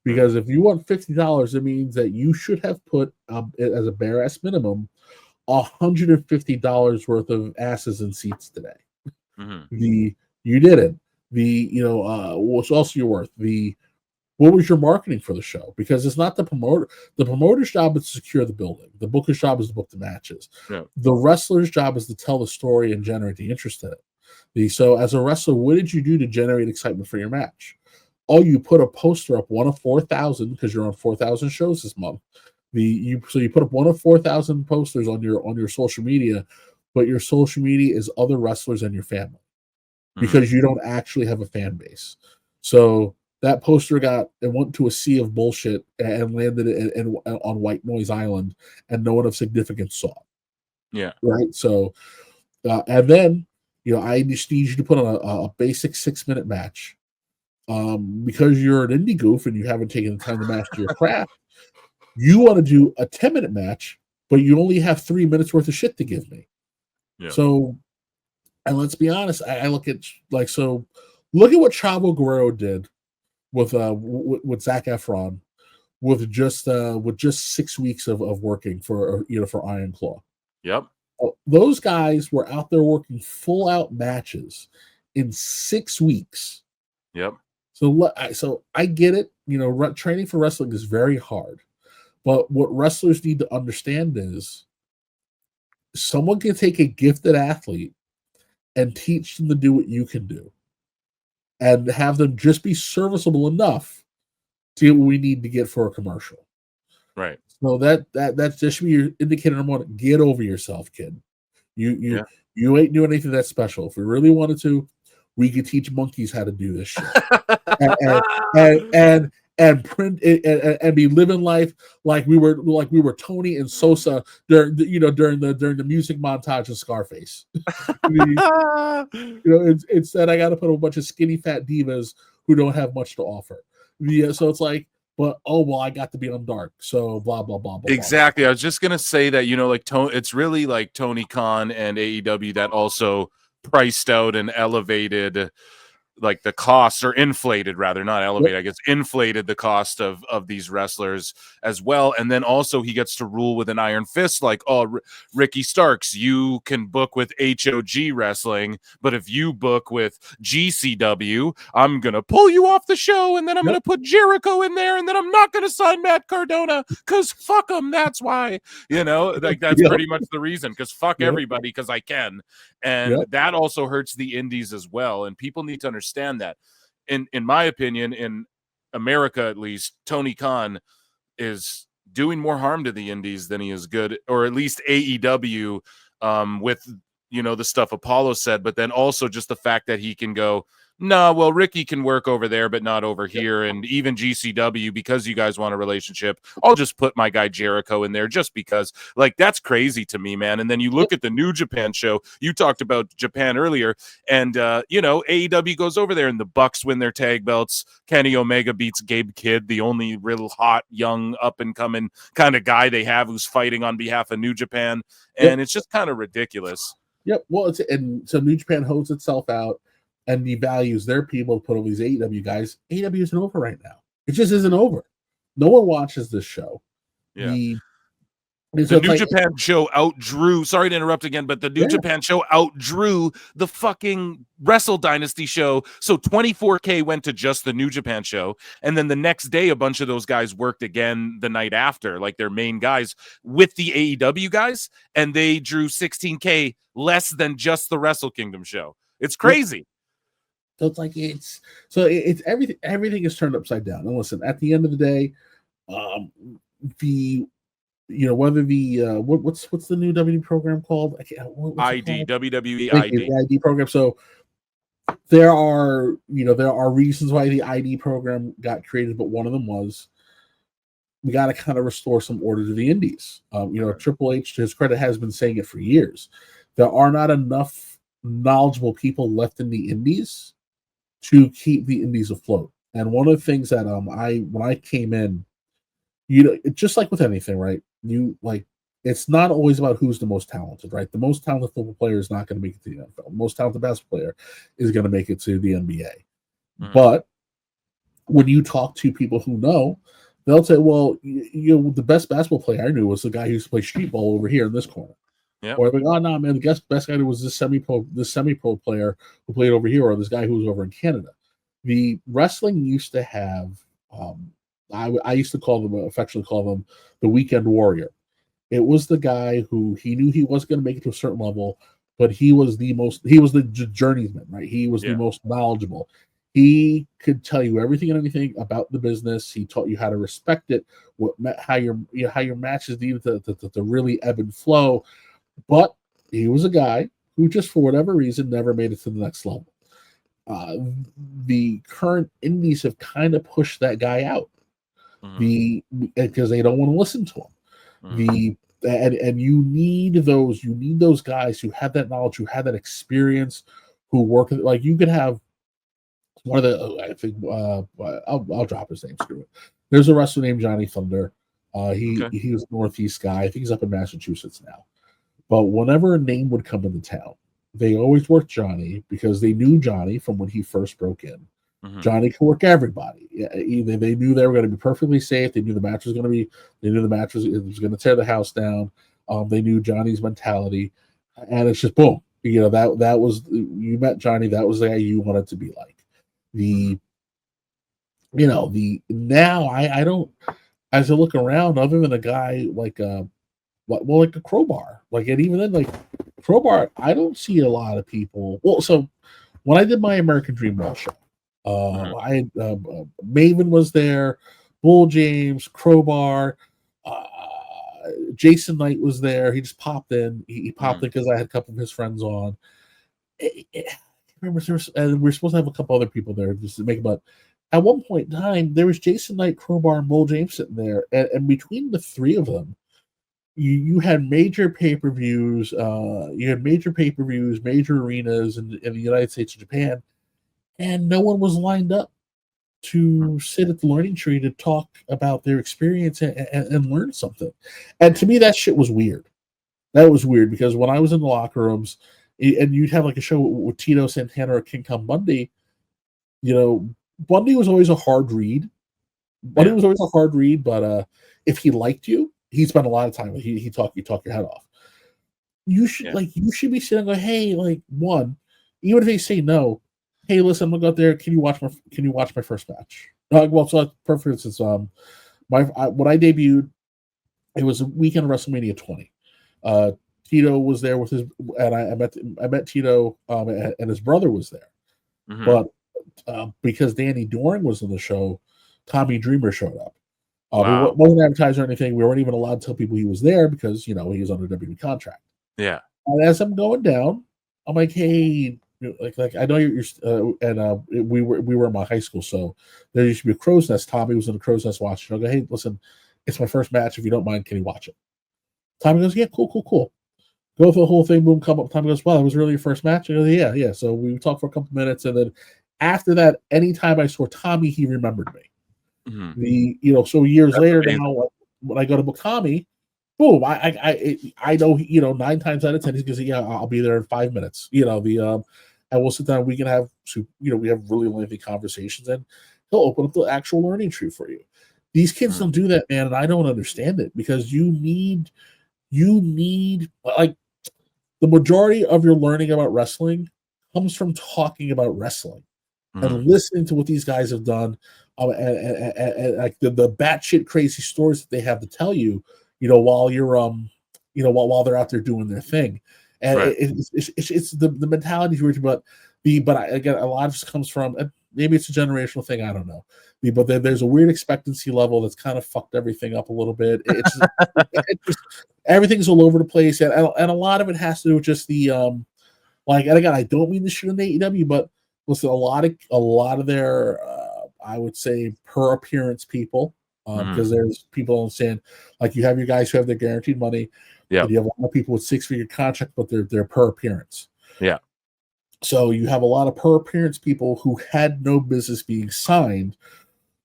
Because if you want $50, it means that you should have put, as a bare ass minimum, $150 worth of asses and seats today. You didn't. What's also your worth? What was your marketing for the show? Because it's not the promoter. The promoter's job is to secure the building. The booker's job is to book the matches. Yeah. The wrestler's job is to tell the story and generate the interest in it. So as a wrestler, what did you do to generate excitement for your match? Oh, you put a poster up, one of 4,000, because you're on 4,000 shows this month. So you put up one of 4,000 posters on your social media, but your social media is other wrestlers and your family, because you don't actually have a fan base. So that poster went to a sea of bullshit and landed on White Noise Island, and no one of significance saw it. Yeah. Right. So, and then, I just need you to put on a basic 6-minute match. Because you're an indie goof and you haven't taken the time to master your craft, you want to do a 10-minute match, but you only have 3 minutes worth of shit to give me. Yeah. So, and let's be honest, I look at look at what Chavo Guerrero did with Zac Efron with just 6 weeks of working for Iron Claw. Yep. Those guys were out there working full out matches in 6 weeks. Yep. So I get it. Training for wrestling is very hard, but what wrestlers need to understand is someone can take a gifted athlete and teach them to do what you can do, and have them just be serviceable enough to get what we need to get for a commercial. Right. So that should be your indicator number one. Get over yourself, kid. You ain't doing anything that special. If we really wanted to, we could teach monkeys how to do this shit. and print it and be living life like we were Tooney and Sosa during the music montage of Scarface. Instead I got to put a bunch of skinny fat divas who don't have much to offer. So it's like, but I got to be on dark, so blah blah blah blah. Exactly. Blah. I was just gonna say that it's really like Tony Khan and AEW that also priced out and elevated like the costs, or inflated rather, not elevated, I guess inflated the cost of these wrestlers as well. And then also he gets to rule with an iron fist, like, Ricky Starks, you can book with HOG Wrestling, but if you book with GCW, I'm gonna pull you off the show, and then I'm gonna put Jericho in there, and then I'm not gonna sign Matt Cardona because fuck them. That's why, that's pretty much the reason, because fuck everybody, because I can. And that also hurts the indies as well, and people need to understand that. In my opinion, in America at least, Tony Khan is doing more harm to the indies than he is good, or at least AEW, with the stuff Apollo said, but then also just the fact that he can go, no, well, Ricky can work over there, but not over here. And even GCW, because you guys want a relationship, I'll just put my guy Jericho in there just because. Like, that's crazy to me, man. And then you look at the New Japan show. You talked about Japan earlier, and, AEW goes over there, and the Bucks win their tag belts. Kenny Omega beats Gabe Kidd, the only real hot, young, up-and-coming kind of guy they have who's fighting on behalf of New Japan. And it's just kind of ridiculous. Yep. Well, so New Japan holds itself out and devalues their people to put over these AEW guys. AEW isn't over right now. It just isn't over. No one watches this show. Yeah. The New Japan show outdrew, sorry to interrupt again, but the New Japan show outdrew the fucking Wrestle Dynasty show. So 24K went to just the New Japan show. And then the next day, a bunch of those guys worked again the night after, like their main guys with the AEW guys. And they drew 16K less than just the Wrestle Kingdom show. It's crazy. So it's everything is turned upside down. And listen, at the end of the day, whether what's the new WWE program called? ID, WWE ID. The ID program. So there are reasons why the ID program got created, but one of them was we got to kind of restore some order to the indies. Triple H, to his credit, has been saying it for years. There are not enough knowledgeable people left in the indies to keep the indies afloat. And one of the things that when I came in, just like with anything, right? It's not always about who's the most talented, right? The most talented football player is not going to make it to the NFL. The most talented basketball player is going to make it to the NBA. Mm-hmm. But when you talk to people who know, they'll say, well, the best basketball player I knew was the guy who used to play street ball over here in this corner. Yeah. Or like, oh no, man, the best guy was this semi-pro player who played over here, or this guy who was over in Canada. The wrestling used to have, I used to affectionately call them the weekend warrior. It was the guy who he knew he wasn't going to make it to a certain level, but he was the journeyman, right? He was the most knowledgeable. He could tell you everything and anything about the business. He taught you how to respect it, how your matches needed to really ebb and flow. But he was a guy who just for whatever reason never made it to the next level. The current indies have kind of pushed that guy out because they don't want to listen to him. And you need those guys who have that knowledge, who have that experience, who work like you could have one of the I'll drop his name. Screw it. There's a wrestler named Johnny Thunder. He was a Northeast guy. I think he's up in Massachusetts now. But whenever a name would come into town, they always worked Johnny because they knew Johnny from when he first broke in. Johnny could work everybody. They knew they were going to be perfectly safe. They knew the match was going to be. They knew the match was going to tear the house down. They knew Johnny's mentality, and it's just boom. That was you met Johnny. That was the guy you wanted to be like. Now I don't. As I look around, other than a guy like a Crowbar, and even then Crowbar, I don't see a lot of people. Well, so when I did my American Dream Wall show. Maven was there, Bull James, Crowbar, Jason Knight was there. He just popped in. He popped in because I had a couple of his friends on. Remember, and we were supposed to have a couple other people there just to make. But at one point in time, there was Jason Knight, Crowbar, and Bull James sitting there, and between the three of them, you had major pay-per-views. Major arenas in the United States and Japan. And no one was lined up to sit at the learning tree to talk about their experience and learn something. And to me, that shit was weird. That was weird because when I was in the locker rooms, and you'd have a show with Tito Santana or Kong Bundy, Bundy was always a hard read. But if he liked you, he spent a lot of time. He talk your head off. You should be sitting there, hey, one, even if they say no. Hey, listen, I'm gonna go out there. Can you watch my first match? So for instance, when I debuted, it was a weekend of WrestleMania 20. Tito was there with his, and I met Tito, and his brother was there. But because Danny Doring was in the show, Tommy Dreamer showed up. Wow. We wasn't advertised or anything. We weren't even allowed to tell people he was there because he was under WWE contract. Yeah. And as I'm going down, I'm like, hey. I know we were in my high school, so there used to be a Crow's Nest. Tommy was in the Crow's Nest watching. I go, hey, listen, it's my first match. If you don't mind, can you watch it? Tommy goes, yeah, cool. Go through the whole thing. Boom, come up. Tommy goes, wow, that was really your first match. I go, yeah. So we talked for a couple minutes, and then after that, anytime I saw Tommy, he remembered me. So years later now, when I go to book Tommy. Boom! I know 9 times out of 10 he's gonna say, yeah, I'll be there in 5 minutes. And we'll sit down. We can have we have really lengthy conversations, and he'll open up the actual learning tree for you. These kids don't do that, man, and I don't understand it because you need the majority of your learning about wrestling comes from talking about wrestling and listening to what these guys have done, and the batshit crazy stories that they have to tell you. While you're while they're out there doing their thing, and it's the mentality is weird, but again, a lot of this comes from maybe it's a generational thing, I don't know, but there's a weird expectancy level that's kind of fucked everything up a little bit. It's just everything's all over the place, and a lot of it has to do with just the and again, I don't mean to shit on AEW, but listen, a lot of their I would say per appearance people. Because there's people saying you have your guys who have their guaranteed money, and you have a lot of people with 6-figure contract, but they're per appearance. Yeah. So you have a lot of per appearance people who had no business being signed,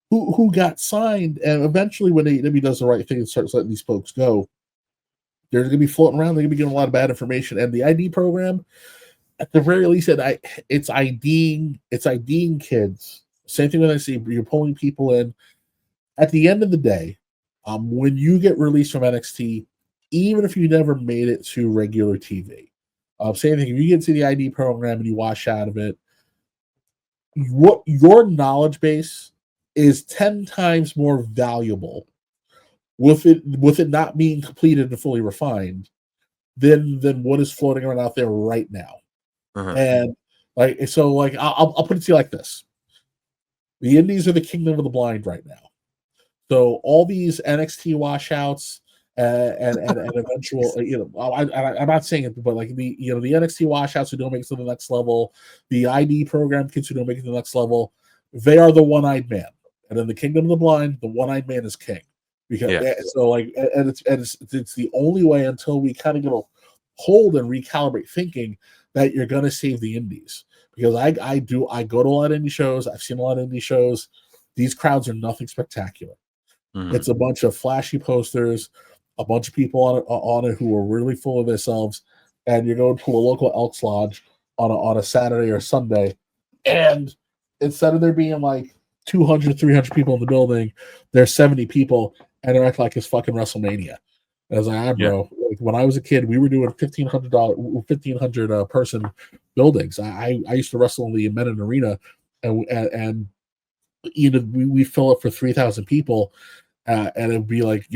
who got signed, and eventually when AEW does the right thing and starts letting these folks go, they're going to be floating around. They're going to be getting a lot of bad information, and the ID program, at the very least, it's IDing kids. Same thing when I see you're pulling people in. At the end of the day, when you get released from NXT, even if you never made it to regular TV, same thing, if you get to the ID program and you wash out of it, what your knowledge base is 10 times more valuable with it not being completed and fully refined than what is floating around out there right now. And I'll put it to you like this. The indies are the kingdom of the blind right now. So all these NXT washouts and eventual, I'm not saying it, but like the NXT washouts who don't make it to the next level, the ID program kids who don't make it to the next level, they are the one-eyed man. And in the kingdom of the blind, the one-eyed man is king. Because so like, and it's the only way until we kind of get a hold and recalibrate thinking that you're gonna save the indies. Because I go to a lot of indie shows. I've seen a lot of indie shows. These crowds are nothing spectacular. Mm-hmm. It's a bunch of flashy posters, a bunch of people on it who are really full of themselves, and you're going to a local Elks Lodge on a Saturday or Sunday, and instead of there being like 200, 300 people in the building, there's 70 people, and they're acting like it's fucking WrestleMania. And I was like, bro, like when I was a kid, we were doing $1,500 person buildings. I used to wrestle in the Menon Arena, and we fill it for 3,000 people, and it'd be like,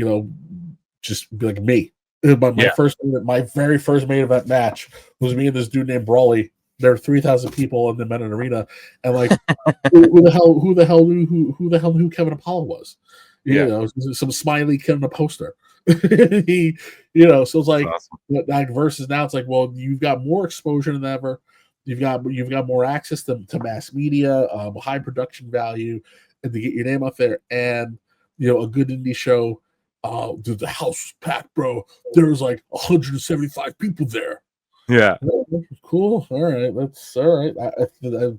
just be like me. My very first main event match was me and this dude named Brawley. There were 3,000 people in the Menon Arena, and like, who the hell knew Kevin Apollo was? Some smiley kid in a poster. So it's like, awesome. Like versus now, it's like, well, you've got more exposure than ever. You've got more access to mass media, high production value, and to get your name out there, and a good indie show. Dude, the house was packed, bro. There was like 175 people there. Yeah. Cool. All right. That's all right.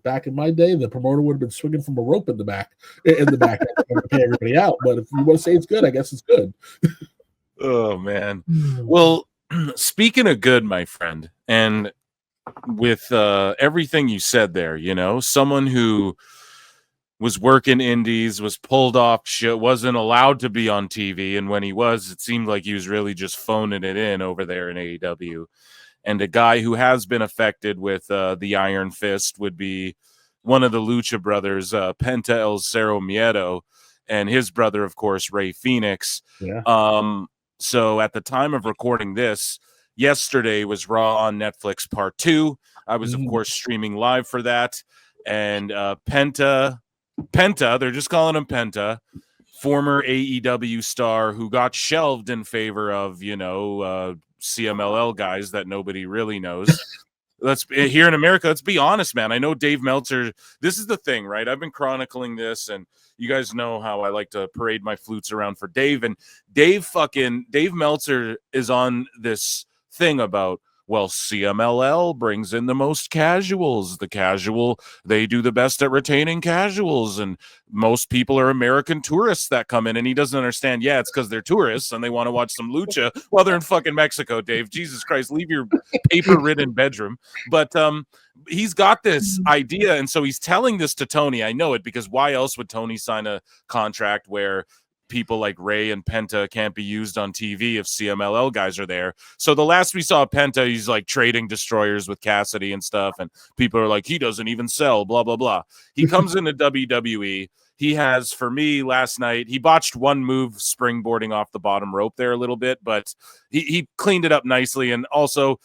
Back in my day, the promoter would have been swinging from a rope in the back to pay everybody out. But if you want to say it's good, I guess it's good. Oh man. Well, speaking of good, my friend, and with everything you said there, someone who was working indies, was pulled off shit, wasn't allowed to be on TV, and when he was, it seemed like he was really just phoning it in over there in AEW. And a guy who has been affected with the Iron Fist would be one of the Lucha brothers, Penta El Cerro Miedo, and his brother, of course, Rey Fenix. Yeah. So at the time of recording this, yesterday was Raw on Netflix Part 2. I was, of course, streaming live for that. And Penta, they're just calling him Penta, former AEW star who got shelved in favor of, CMLL guys that nobody really knows. Here in America, let's be honest, man. I know Dave Meltzer. This is the thing, right? I've been chronicling this, and you guys know how I like to parade my flutes around for Dave. And Dave Meltzer is on this thing about, well, CMLL brings in the most casuals. They do the best at retaining casuals, and most people are American tourists that come in, and he doesn't understand. Yeah, it's because they're tourists and they want to watch some lucha while they're in fucking Mexico, Dave. Jesus Christ, leave your paper-ridden bedroom. But he's got this idea, and so he's telling this to Tooney. I know it, because why else would Tooney sign a contract where people like Ray and Penta can't be used on TV if CMLL guys are there? So the last we saw Penta, he's like trading destroyers with Cassidy and stuff, and people are like, he doesn't even sell, blah, blah, blah. He comes into WWE. He has, for me, last night, he botched one move springboarding off the bottom rope there a little bit, but he cleaned it up nicely. And also,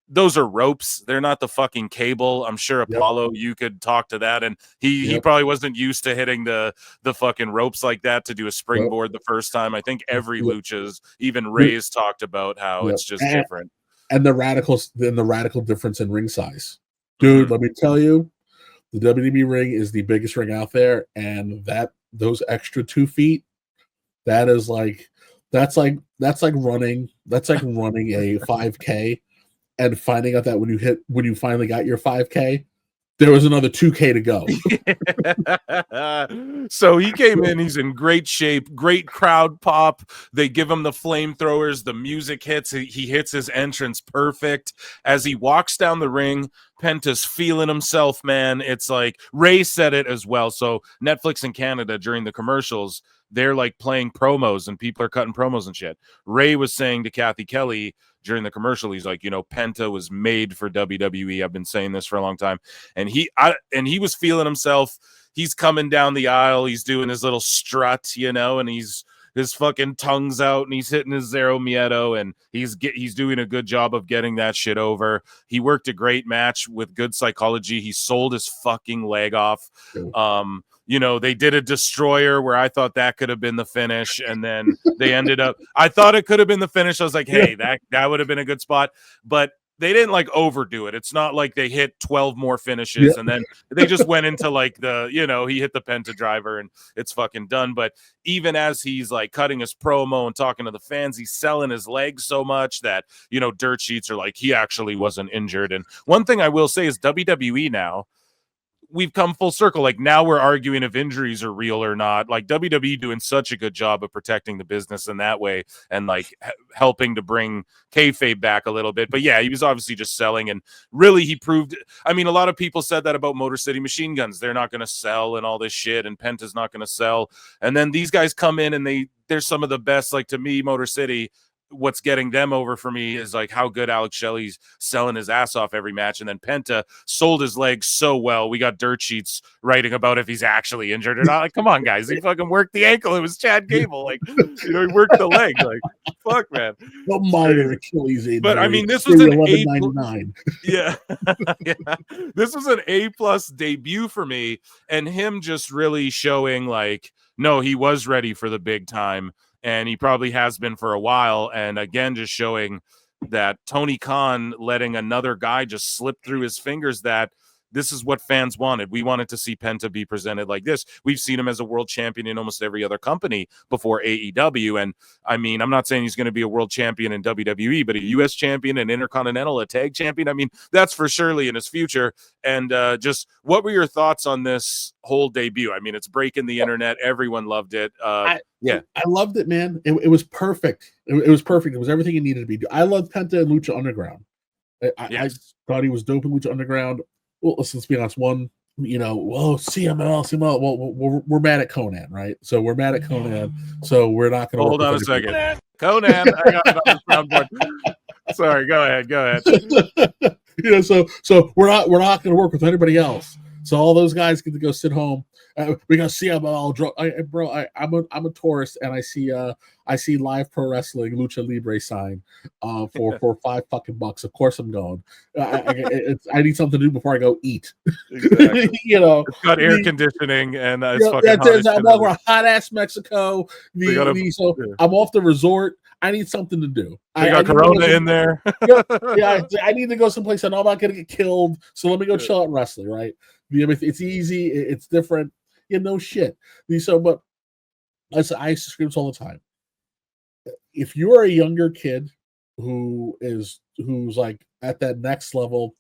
those are ropes. They're not the fucking cable. I'm sure Apollo, you could talk to that. And he probably wasn't used to hitting the fucking ropes like that to do a springboard the first time. I think every luchas, even Ray's talked about how it's just different. And the radical difference in ring size. Dude, let me tell you, the WWE ring is the biggest ring out there, and those extra 2 feet, that's like running a 5K. And finding out that when you finally got your 5K, there was another 2K to go. So he came in, he's in great shape, great crowd pop. They give him the flamethrowers, the music hits, he hits his entrance perfect. As he walks down the ring, Penta's feeling himself, man. It's like Ray said it as well. So Netflix in Canada, during the commercials, they're like playing promos and people are cutting promos and shit. Ray was saying to Kathy Kelly during the commercial, he's like, Penta was made for WWE. I've been saying this for a long time. And he was feeling himself. He's coming down the aisle. He's doing his little strut, and he's his fucking tongue's out and he's hitting his Zero Miedo, and he's doing a good job of getting that shit over. He worked a great match with good psychology. He sold his fucking leg off. You know, they did a destroyer where I thought that could have been the finish, and then they ended up, I thought it could have been the finish. I was like, hey, that would have been a good spot, but they didn't like overdo it. It's not like they hit 12 more finishes and then they just went into like the, you know, he hit the Penta driver and it's fucking done. But even as he's like cutting his promo and talking to the fans, he's selling his legs so much that, you know, dirt sheets are like, he actually wasn't injured. And one thing I will say is WWE now, we've come full circle. Like now we're arguing if injuries are real or not. Like WWE doing such a good job of protecting the business in that way and like helping to bring kayfabe back a little bit. But yeah, he was obviously just selling, and really he proved. I mean, a lot of people said that about Motor City Machine Guns. They're not going to sell and all this shit, and Penta's not going to sell. And then these guys come in and they're some of the best. Like to me, Motor City, what's getting them over for me is like how good Alex Shelley's selling his ass off every match. And then Penta sold his legs so well. We got dirt sheets writing about if he's actually injured or not. Like, come on, guys. He fucking worked the ankle. It was Chad Gable. Like, you know, he worked the leg. Like, fuck, man. The minor Achilles injury. But I mean, this was an $11.99. Yeah. Yeah. This was an A+ debut for me. And him just really showing like, no, he was ready for the big time. And he probably has been for a while. And again, just showing that Tony Khan letting another guy just slip through his fingers, that this is what fans wanted. We wanted to see Penta be presented like this. We've seen him as a world champion in almost every other company before AEW. And I mean, I'm not saying he's going to be a world champion in WWE, but a US champion, an intercontinental, a tag champion. I mean, that's for surely in his future. And just what were your thoughts on this whole debut? I mean, it's breaking the internet. Everyone loved it. I loved it, man. It was perfect. It was perfect. It was everything it needed to be. I loved Penta and Lucha Underground. I thought he was dope in Lucha Underground. Well, let's be honest. One, you know, CML. Well, we're mad at Conan, right? So we're mad at Conan. So we're not going to hold on a second. Conan, I got it on the soundboard. Sorry, go ahead. You know, so we're not going to work with anybody else. So all those guys get to go sit home. We got CML. I'm a tourist, and I see live pro wrestling Lucha Libre sign for $5 Of course I'm going. I need something to do before I go eat. Exactly. You know, it's got air conditioning and it's we're hot ass Mexico. I'm off the resort. I need something to do. I got Corona in there. I need to go someplace I know I'm not going to get killed. So let me go chill out wrestling, right? It's easy. It's different. You know, shit. But I used to scream all the time. If you are a younger kid who's like at that next level,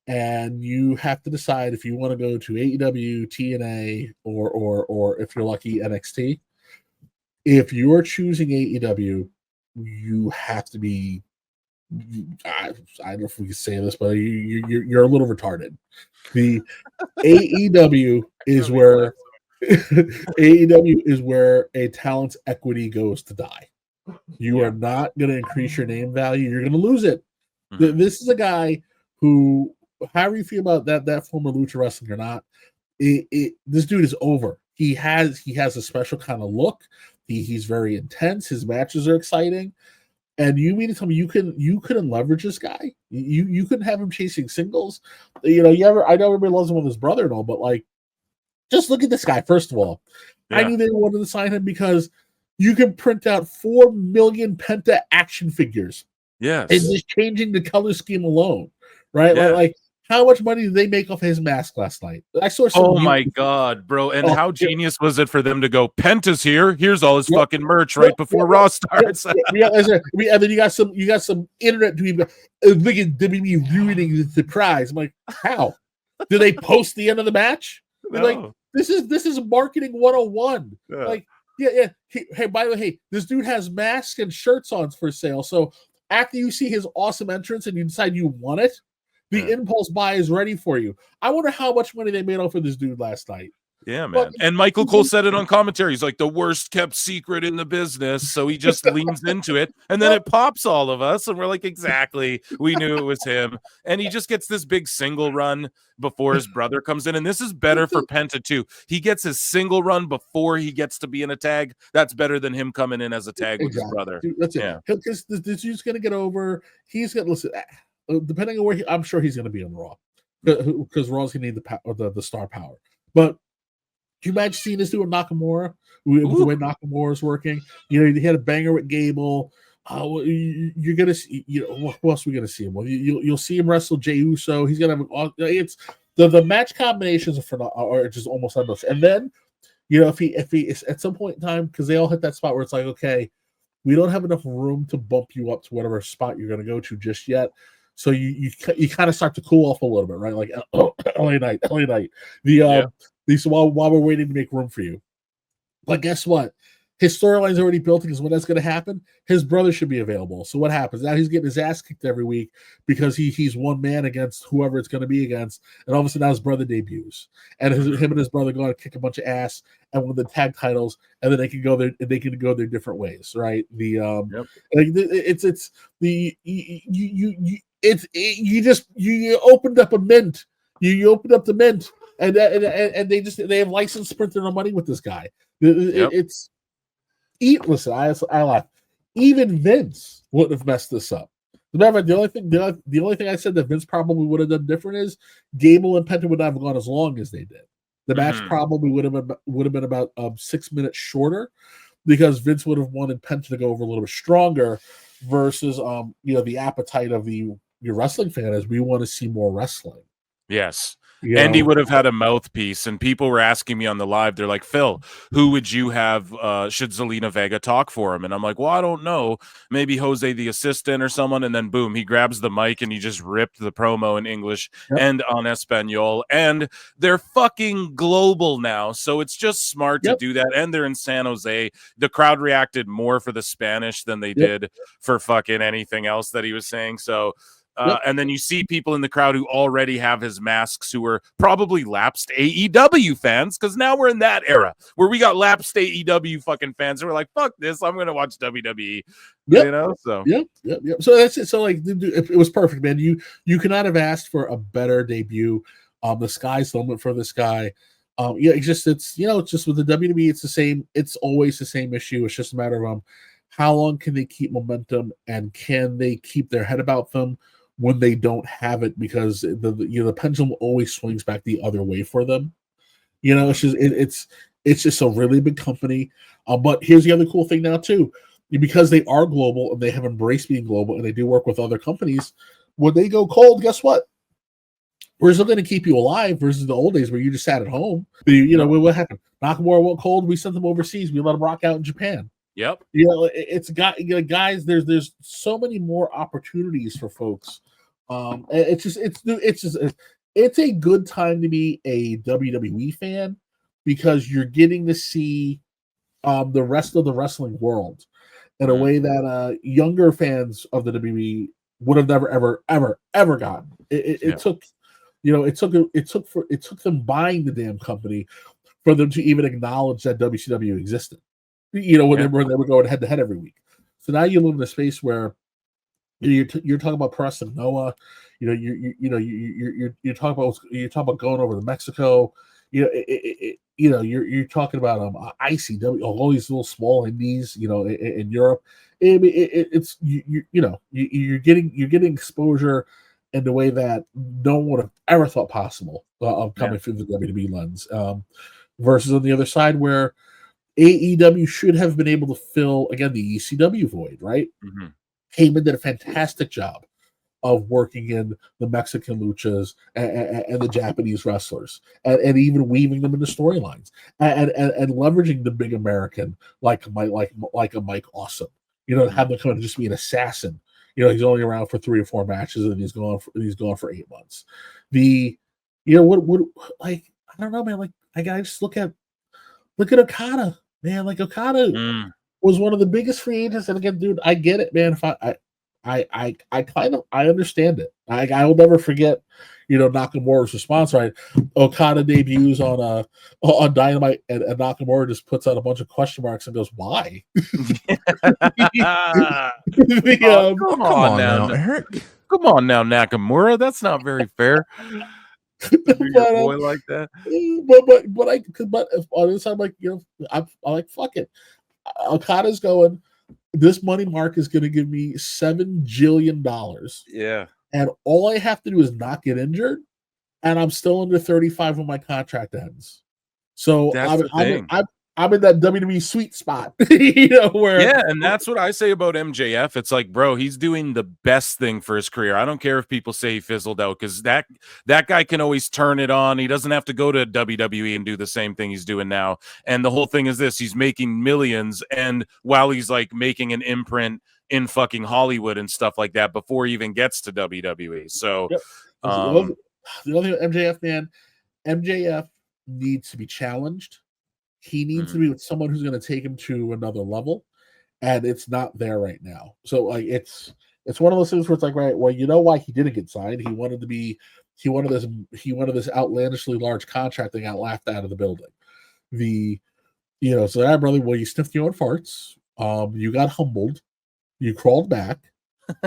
and you have to decide if you want to go to AEW, TNA, or if you're lucky, NXT. If you are choosing AEW, you have to be. I don't know if we can say this, but you're a little retarded. The AEW is where AEW is where a talent's equity goes to die. You are not going to increase your name value. You're going to lose it. Mm-hmm. This is a guy who, however you feel about that former lucha wrestling or not, this dude is over. He has a special kind of look. He's very intense. His matches are exciting. And you mean to tell me you couldn't leverage this guy? You couldn't have him chasing singles? You know, I know everybody loves him with his brother and all, but like, just look at this guy. First of all, I knew they wanted to sign him because you can print out 4 million Penta action figures. Yes, and just changing the color scheme alone, right? Yeah. Like how much money did they make off his mask last night? I saw. Oh my god, bro! And how genius was it for them to go? Penta's here. Here's all his fucking merch right before Raw starts. And then you got some internet tweet. Look at WWE ruining the surprise. I'm like, how? Did they post the end of the match? No. Like this is marketing 101. Yeah. Like hey, by the way, this dude has masks and shirts on for sale. So after you see his awesome entrance and you decide you want it, the impulse buy is ready for you. I wonder how much money they made off of this dude last night. Yeah, man. And Michael Cole said it on commentary. He's like, the worst kept secret in the business. So he just leans into it. And then it pops all of us. And we're like, exactly. We knew it was him. And he just gets this big single run before his brother comes in. And this is better for Penta, too. He gets his single run before he gets to be in a tag. That's better than him coming in as a tag with his brother. Dude, that's it. Yeah. Because this dude's going to get over. He's going to listen. Depending on where I'm sure he's going to be on Raw. Because Raw's going to need the star power. But can you imagine seeing this dude with Nakamura? With the way Nakamura is working, he had a banger with Gable. You're gonna see, what else are we gonna see him? Well, you'll see him wrestle Jey Uso. He's gonna have it's the match combinations are just almost endless. And then, if he at some point in time, because they all hit that spot where it's like, okay, we don't have enough room to bump you up to whatever spot you're gonna go to just yet. So you kind of start to cool off a little bit, right? Like LA Knight. While we're waiting to make room for you. But guess what? His storyline's already built because when that's going to happen, his brother should be available. So what happens? Now he's getting his ass kicked every week because he's one man against whoever it's going to be against. And all of a sudden now his brother debuts. And him and his brother go out and kick a bunch of ass and win the tag titles. And then they can go their different ways, right? You opened up a mint. You opened up the mint. And they have license printing their money with this guy. Listen, I laugh. Even Vince wouldn't have messed this up. Remember, the only thing I said that Vince probably would have done different is Gable and Penta would not have gone as long as they did. The match probably would have been about 6 minutes shorter because Vince would have wanted Penta to go over a little bit stronger versus the appetite of your wrestling fan is we want to see more wrestling. Yes. Andy would have had a mouthpiece, and people were asking me on the live, they're like, Phil, who would you have, should Zelina Vega talk for him? And I'm like, well, I don't know. Maybe Jose the assistant or someone, and then boom, he grabs the mic and he just ripped the promo in English and on Espanol, and they're fucking global now, so it's just smart to do that, and they're in San Jose. The crowd reacted more for the Spanish than they did for fucking anything else that he was saying, so... And then you see people in the crowd who already have his masks who are probably lapsed AEW fans because now we're in that era where we got lapsed AEW fucking fans and we're like, fuck this, I'm going to watch WWE. So. Yep. So that's it. So, like, it was perfect, man. You could not have asked for a better debut. The sky's the limit for this guy. It's just with the WWE, it's the same. It's always the same issue. It's just a matter of how long can they keep momentum and can they keep their head about them when they don't have it, because the pendulum always swings back the other way for them. It's just a really big company. But here's the other cool thing now too, because they are global and they have embraced being global and they do work with other companies. When they go cold, guess what? We're still going to keep you alive versus the old days where you just sat at home. What happened? Nakamura went cold. We sent them overseas. We let them rock out in Japan. Yep. It's got guys. There's so many more opportunities for folks. It's a good time to be a WWE fan because you're getting to see the rest of the wrestling world in a way that younger fans of the WWE would have never ever gotten. It took them buying the damn company for them to even acknowledge that WCW existed. When they were going head to head every week. So now you live in a space where you're talking about pro wrestling Noah. You're talking about going over to Mexico. You're talking about ICW, all these little small indies. In Europe, you're getting exposure in the way that no one would have ever thought possible of coming through the WWE lens. Versus on the other side where AEW should have been able to fill, again, the ECW void, right? Mm-hmm. Heyman did a fantastic job of working in the Mexican luchas and the Japanese wrestlers and even weaving them into storylines and leveraging the big American like a Mike Awesome. Have them come and just be an assassin. He's only around for 3 or 4 matches and he's gone for 8 months. I don't know, man. Like, I gotta just look at Okada. Man, like Okada was one of the biggest free agents, and again, dude, I get it, man. If I I understand it. I will never forget, Nakamura's response. Right, Okada debuts on Dynamite, and Nakamura just puts out a bunch of question marks and goes, "Why?" Come on now, Eric. Come on now, Nakamura. That's not very fair. To do your boy like that. But on this side, like, I'm like, fuck it. Okada's going, this money mark is going to give me $7 jillion. Yeah. And all I have to do is not get injured, and I'm still under 35 when my contract ends. So I'm in that WWE sweet spot, where and that's what I say about MJF. It's like, bro, he's doing the best thing for his career. I don't care if people say he fizzled out, because that guy can always turn it on. He doesn't have to go to WWE and do the same thing he's doing now. And the whole thing is this: he's making millions, and while he's like making an imprint in fucking Hollywood and stuff like that before he even gets to WWE. So yep. The only thing with MJF, man, MJF needs to be challenged. He needs to be with someone who's going to take him to another level, and it's not there right now. So like it's one of those things where it's like, right, well, you know why he didn't get signed? He wanted this outlandishly large contract that got laughed out of the building. So that brother, well, you sniffed your own farts. You got humbled. You crawled back.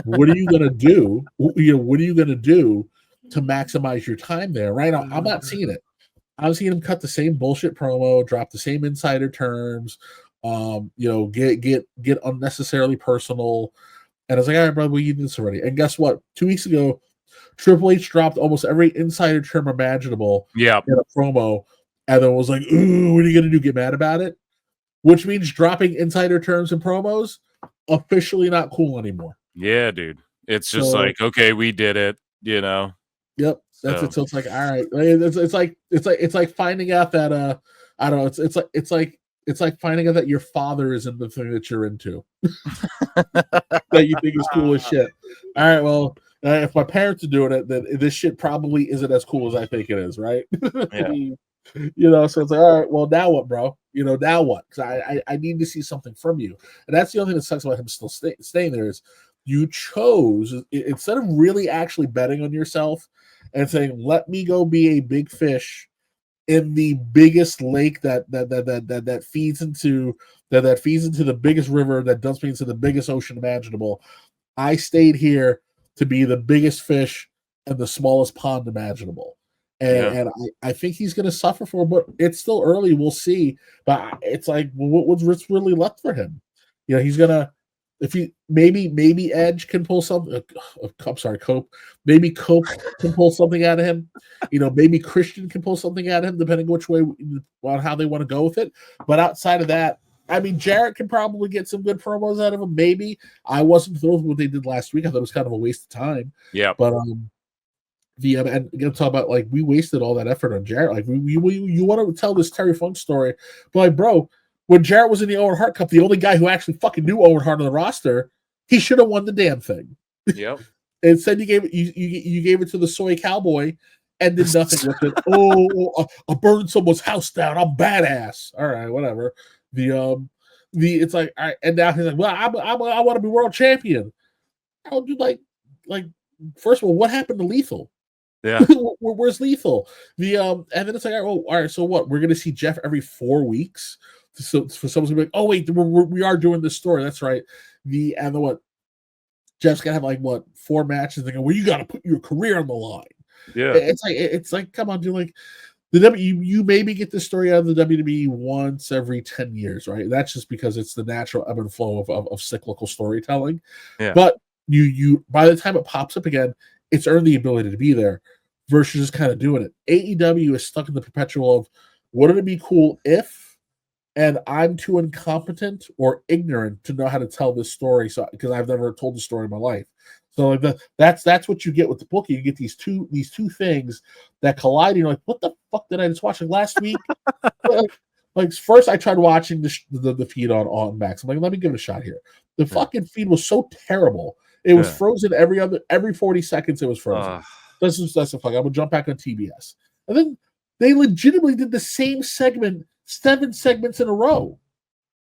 What are you gonna do? What are you gonna do to maximize your time there? Right now, I'm not seeing it. I'm seeing him cut the same bullshit promo, drop the same insider terms, get unnecessarily personal. And I was like, all right, brother, we did this already. And guess what? 2 weeks ago, Triple H dropped almost every insider term imaginable in a promo, and then was like, ooh, what are you gonna do? Get mad about it? Which means dropping insider terms and promos officially not cool anymore. Yeah, dude. It's just like, okay, we did it, Yep, that's it. So it's like, all right, it's like finding out that I don't know. It's like finding out that your father isn't the thing that you're into, that you think is cool as shit. All right, well, if my parents are doing it, then this shit probably isn't as cool as I think it is, right? Yeah. So it's like, all right, well, now what, bro? Now what? Because I need to see something from you, and that's the only thing that sucks about him still staying there is you chose, instead of really actually betting on yourself and saying, let me go be a big fish in the biggest lake that feeds into the biggest river that dumps me into the biggest ocean imaginable. I stayed here to be the biggest fish in the smallest pond imaginable. And I think he's going to suffer for it, but it's still early. We'll see. But it's like, what's really left for him? He's going to, if he maybe Edge can pull something. I'm sorry, Cope. Maybe Cope can pull something out of him. Maybe Christian can pull something out of him, depending which way on how they want to go with it. But outside of that, I mean, Jarret can probably get some good promos out of him. Maybe. I wasn't thrilled with what they did last week. I thought it was kind of a waste of time. Yeah. But and again, talk about like we wasted all that effort on Jarret. Like you want to tell this Terry Funk story, but like, bro. When Jarret was in the Owen Hart Cup, the only guy who actually fucking knew Owen Hart on the roster, he should have won the damn thing. Yep. Instead, you gave it to the soy cowboy and did nothing with it. Oh, I burned someone's house down. I'm badass. All right, whatever. It's like, all right, and now he's like, well, I want to be world champion. How do like first of all, what happened to Lethal? Yeah. Where's Lethal? And then it's like, all right, so what? We're gonna see Jeff every 4 weeks. So for someone to be like, oh wait, we are doing this story. That's right. What? Jeff's gonna have like 4 matches. They go, well, you got to put your career on the line. Yeah, it's like, come on, dude. Like you maybe get this story out of the WWE once every 10 years, right? That's just because it's the natural ebb and flow of cyclical storytelling. Yeah. But you by the time it pops up again, it's earned the ability to be there versus just kind of doing it. AEW is stuck in the perpetual of wouldn't it be cool if. And I'm too incompetent or ignorant to know how to tell this story, so because I've never told the story in my life. So like that's what you get with the booking. You get these two things that collide. You're like, what the fuck did I just watch? Like last week, like first I tried watching the feed on Max. I'm like, let me give it a shot here. The fucking feed was so terrible. It was frozen every 40 seconds. It was frozen. That's the fuck. I would jump back on TBS, and then they legitimately did the same segment. 7 segments in a row.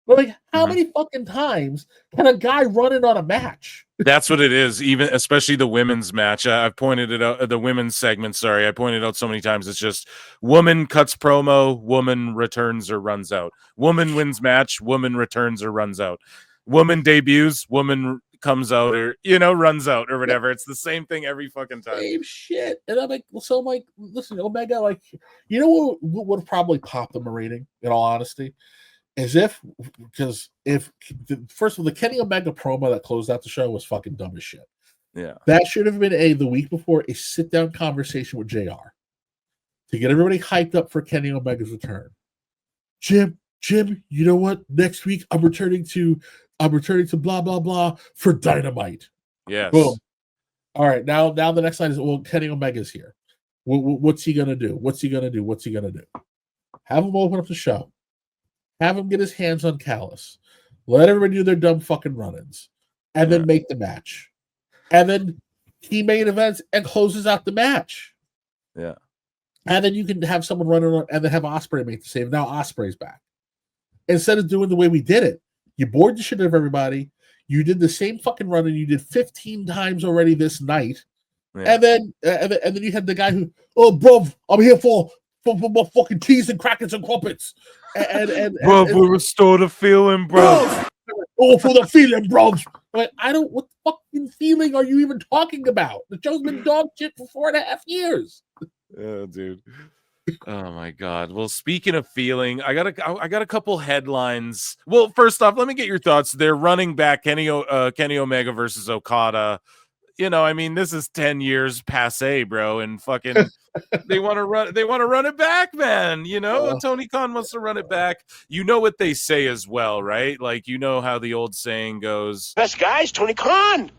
But like, how many fucking times can a guy run in on a match? That's what it is. Even especially the women's match. I've pointed it out. The women's segment. Sorry, I pointed out so many times. It's just woman cuts promo, woman returns or runs out. Woman wins match, woman returns or runs out. Woman debuts, woman comes out or runs out or whatever. It's the same thing every fucking time. Same shit. And I'm like, so I'm like, listen, Omega, like, you know what would probably pop them a rating? In all honesty. As if, because first of all, the Kenny Omega promo that closed out the show was fucking dumb as shit. Yeah. That should have been the week before, a sit-down conversation with JR to get everybody hyped up for Kenny Omega's return. Jim, you know what? Next week, I'm returning to blah, blah, blah for Dynamite. Yes. Boom. All right, now the next line is, well, Kenny Omega's here. What's he going to do? What's he going to do? Have him open up the show. Have him get his hands on Callis. Let everybody do their dumb fucking run-ins. And then make the match. And then he main events and closes out the match. Yeah. And then you can have someone run around and then have Ospreay make the save. Now Ospreay's back. Instead of doing the way we did it, you bored the shit out of everybody. You did the same fucking run and you did 15 times already this night. Yeah. And then you had the guy who, oh, bruv, I'm here for my fucking teas and crackers and crumpets. Bruv, we restore the feeling, bruv. Oh, for the feeling, bruv. Like, what fucking feeling are you even talking about? The show's been dog shit for 4.5 years. Yeah, dude. Oh my god. Well, speaking of feeling, I got a couple headlines. Well, first off, let me get your thoughts. They're running back Kenny Omega versus Okada. I mean, this is 10 years passe, bro, and fucking they want to run it back, man. Tony Khan wants to run it back. You know what they say as well, right? Like, how the old saying goes, best guys, Tony Khan.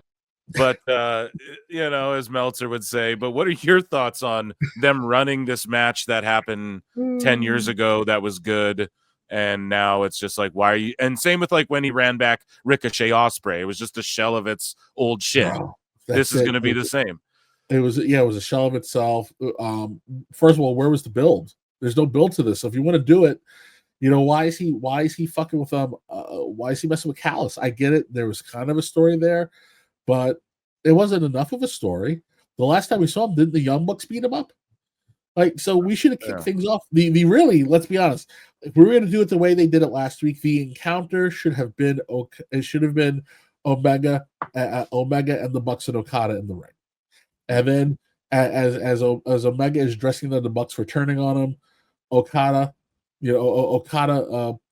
But as Meltzer would say, but what are your thoughts on them running this match that happened 10 years ago that was good? And now it's just like, why are you? And same with like when he ran back Ricochet Ospreay, it was just a shell of its old shit. Wow. This is going to be the same. It was a shell of itself. First of all, where was the build? There's no build to this. So if you want to do it, why is he fucking with why is he messing with Callis? I get it. There was kind of a story there, but it wasn't enough of a story. The last time we saw him, didn't the Young Bucks beat him up? Like, so we should have kicked things off. The really, let's be honest, if we were going to do it the way they did it last week, the encounter should have been Omega and the Bucks and Okada in the ring. And then as Omega is dressing the Bucks for turning on him, Okada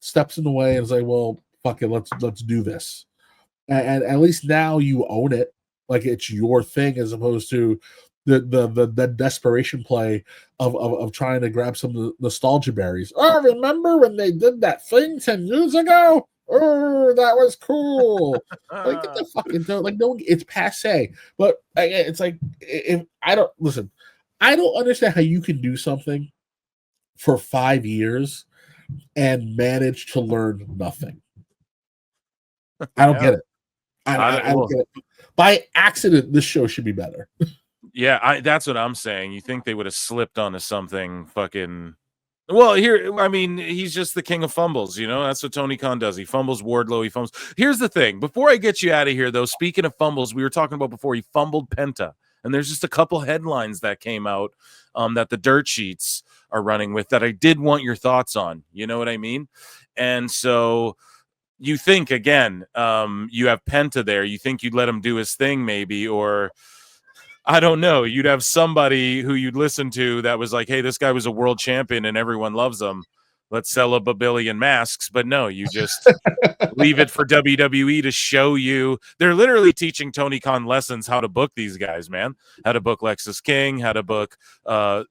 steps in the way and is like, well, fuck it, let's do this. And at least now you own it, like it's your thing, as opposed to the desperation play of trying to grab some nostalgia berries. Oh, remember when they did that thing 10 years ago? Oh, that was cool. Like, get the fucking like, no, it's passe. But it's like, if I don't understand how you can do something for 5 years and manage to learn nothing. I don't get it. I don't get it. By accident, this show should be better. Yeah, that's what I'm saying. You think they would have slipped onto something fucking. Well, here, I mean, he's just the king of fumbles, That's what Tony Khan does. He fumbles Wardlow, he fumbles. Here's the thing. Before I get you out of here, though, speaking of fumbles, we were talking about before, he fumbled Penta. And there's just a couple headlines that came out that the dirt sheets are running with that I did want your thoughts on. You know what I mean? And so you think, again, you have Penta there. You think you'd let him do his thing maybe, or I don't know. You'd have somebody who you'd listen to that was like, hey, this guy was a world champion and everyone loves him. Let's sell a billion masks. But no, you just leave it for WWE to show you. They're literally teaching Tony Khan lessons how to book these guys, man. How to book Lexus King, how to book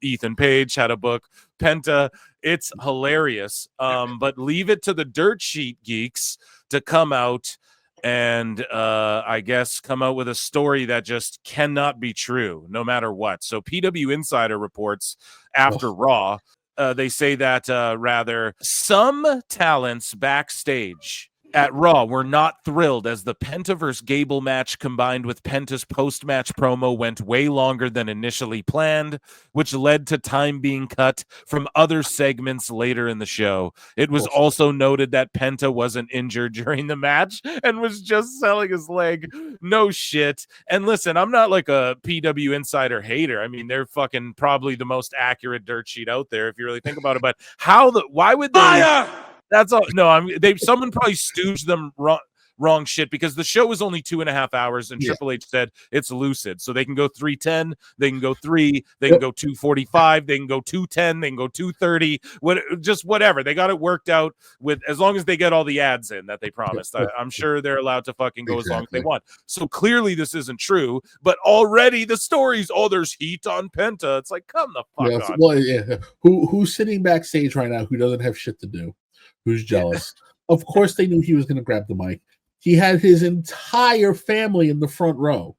Ethan Page, how to book Penta. It's hilarious. But leave it to the dirt sheet geeks to come out and I guess come out with a story that just cannot be true, no matter what. So PW Insider reports after Raw, they say that rather some talents backstage At Raw, we're not thrilled as the Penta vs. Gable match combined with Penta's post-match promo went way longer than initially planned, which led to time being cut from other segments later in the show. It was also noted that Penta wasn't injured during the match and was just selling his leg. No shit. And listen, I'm not like a PW Insider hater. I mean, they're fucking probably the most accurate dirt sheet out there if you really think about it. But why would they... Fire! That's all. No, someone probably stooged them wrong shit because the show was only 2.5 hours and Triple H said it's lucid. So they can go 3:10, they can go 3, they can go 2:45, they can go 2:10, they can go 2:30, just whatever. They got it worked out with as long as they get all the ads in that they promised. I'm sure they're allowed to fucking go as long as they want. So clearly this isn't true, but already the stories, there's heat on Penta. It's like, come the fuck on. Well, who's sitting backstage right now who doesn't have shit to do? Who's jealous? Of course they knew he was going to grab the mic. He had his entire family in the front row.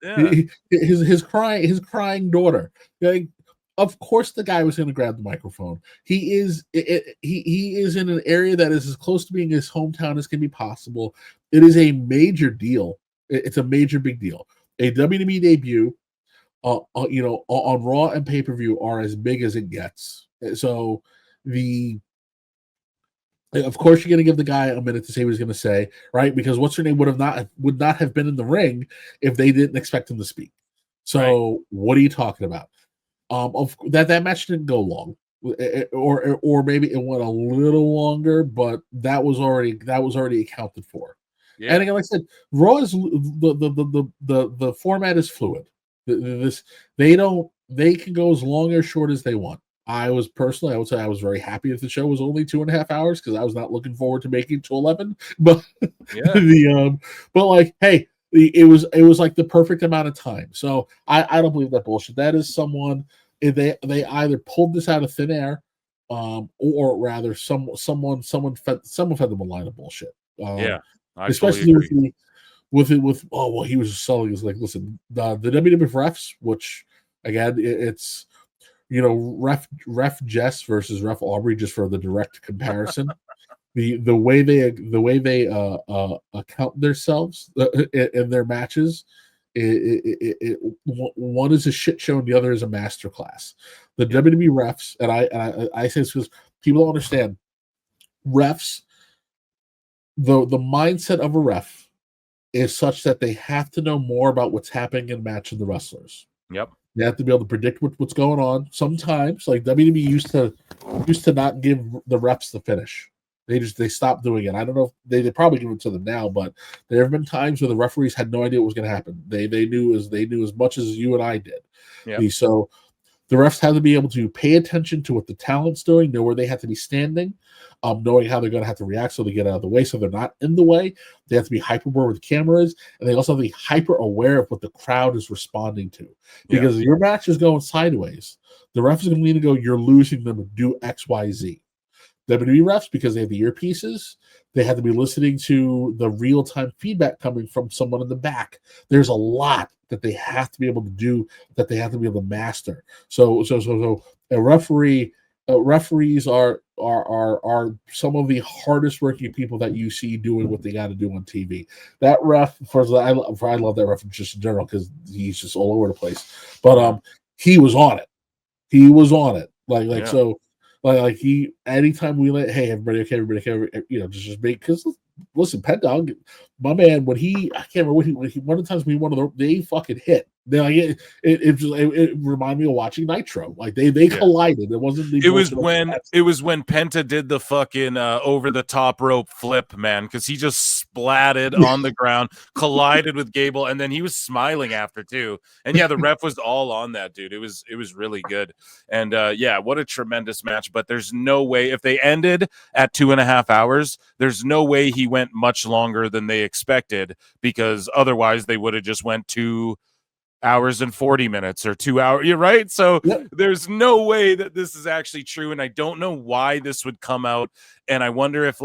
Yeah. His crying daughter. Like, of course the guy was going to grab the microphone. He is in an area that is as close to being his hometown as can be possible. It is a major deal. It's a major big deal. A WWE debut, on Raw and pay-per-view are as big as it gets. So of course, you're going to give the guy a minute to say what he's going to say, right? Because what's her name would not have been in the ring if they didn't expect him to speak. So What are you talking about? That match didn't go long, or maybe it went a little longer, but that was already accounted for. Yeah. And again, like I said, Raw is the format is fluid. They can go as long or short as they want. I would say I was very happy if the show was only 2.5 hours because I was not looking forward to making it to 11. But but like, hey, it was like the perfect amount of time. So I don't believe that bullshit. That is someone they either pulled this out of thin air, or rather someone fed them a line of bullshit. Especially with he was selling is like, listen, the WWF refs, which again it's. Ref Jess versus Ref Aubrey, just for the direct comparison. the way they account themselves in their matches, one is a shit show and the other is a masterclass. The WWE refs, and I say this because people don't understand, refs, the mindset of a ref is such that they have to know more about what's happening in match than the wrestlers. Yep. They have to be able to predict what's going on. Sometimes, like WWE used to not give the refs the finish. They stopped doing it. I don't know if they probably give it to them now, but there have been times where the referees had no idea what was going to happen. They knew as much as you and I did. Yep. So the refs have to be able to pay attention to what the talent's doing, know where they have to be standing, knowing how they're going to have to react so they get out of the way so they're not in the way. They have to be hyper aware with cameras, and they also have to be hyper aware of what the crowd is responding to. Because if your match is going sideways, the ref is going to need to go, you're losing them, do X, Y, Z. WWE refs, because they have the earpieces, they have to be listening to the real-time feedback coming from someone in the back. There's a lot that they have to be able to do, that they have to be able to master. So a referees are some of the hardest working people that you see doing what they got to do on TV. That ref, I love that ref just in general because he's just all over the place. But he was on it. He was on it. So. Like he, anytime we let, hey, everybody, just make, because listen, Pentagon, my man, I can't remember when he one of the times we won they fucking hit. They like it reminded me of watching Nitro. Like they collided. It wasn't. It was when Penta did the fucking over the top rope flip, man, because he just splatted on the ground, collided with Gable, and then he was smiling after too. And the ref was all on that, dude. It was really good. And what a tremendous match. But there's no way, if they ended at 2.5 hours, there's no way he went much longer than they expected, because otherwise they would have just went 2 hours and 40 minutes or 2 hours. You're right. So there's no way that this is actually true. And I don't know why this would come out. And I wonder if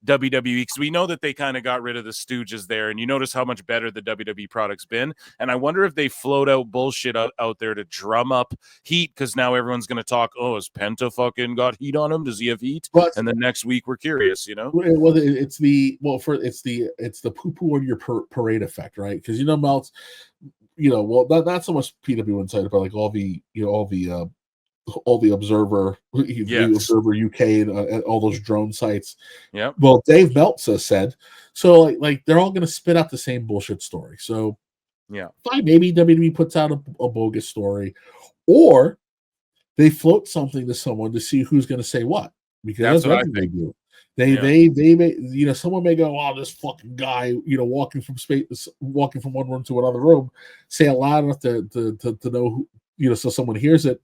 WWE, because we know that they kind of got rid of the stooges there, and you notice how much better the WWE product's been. And I wonder if they float out bullshit out there to drum up heat, because now everyone's going to talk, oh, has Penta fucking got heat on him? Does he have heat? But, and then next week we're curious, you know? Well, it's the poo-poo on your parade effect, right? Because Melts, not so much PW Insider, but like all the Observer, the Observer UK, and all those drone sites. Yeah. Well, Dave Meltzer said so. Like they're all going to spit out the same bullshit story. So yeah, fine. Maybe WWE puts out a bogus story, or they float something to someone to see who's going to say what. Because that's what they do. They may, someone may go, "Oh, this fucking guy, walking from one room to another room, say it loud enough to know who, so someone hears it."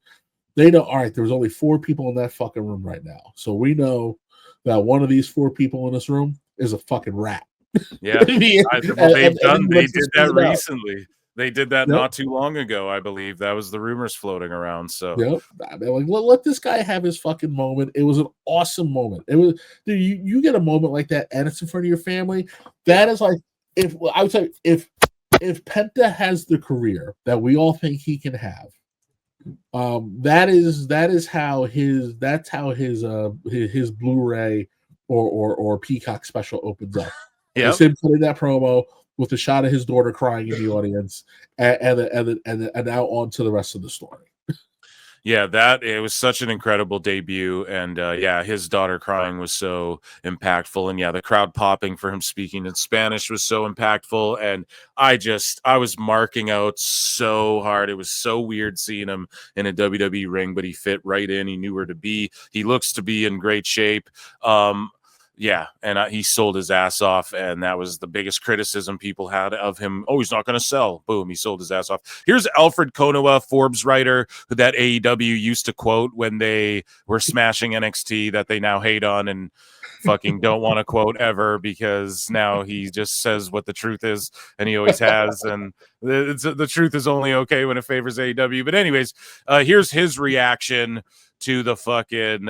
They know, all right, there's only 4 people in that fucking room right now. So we know that one of these 4 people in this room is a fucking rat. Yeah. They did that recently. They did that not too long ago, I believe. That was the rumors floating around. So they're like, let this guy have his fucking moment. It was an awesome moment. It was, dude, you get a moment like that and it's in front of your family. That is like, if Penta has the career that we all think he can have, that's how his Blu-ray or Peacock special opens up. Yeah, him putting that promo with a shot of his daughter crying in the audience, and now on to the rest of the story. Yeah, it was such an incredible debut, and his daughter crying was so impactful, and the crowd popping for him speaking in Spanish was so impactful, and I was marking out so hard. It was so weird seeing him in a WWE ring, but he fit right in. He knew where to be. He looks to be in great shape. He sold his ass off, and that was the biggest criticism people had of him. Oh, he's not going to sell. Boom, he sold his ass off. Here's Alfred Konuwa, Forbes writer, who that AEW used to quote when they were smashing NXT that they now hate on and fucking don't want to quote ever, because now he just says what the truth is, and he always has, and the truth is only okay when it favors AEW. But anyways, here's his reaction to the fucking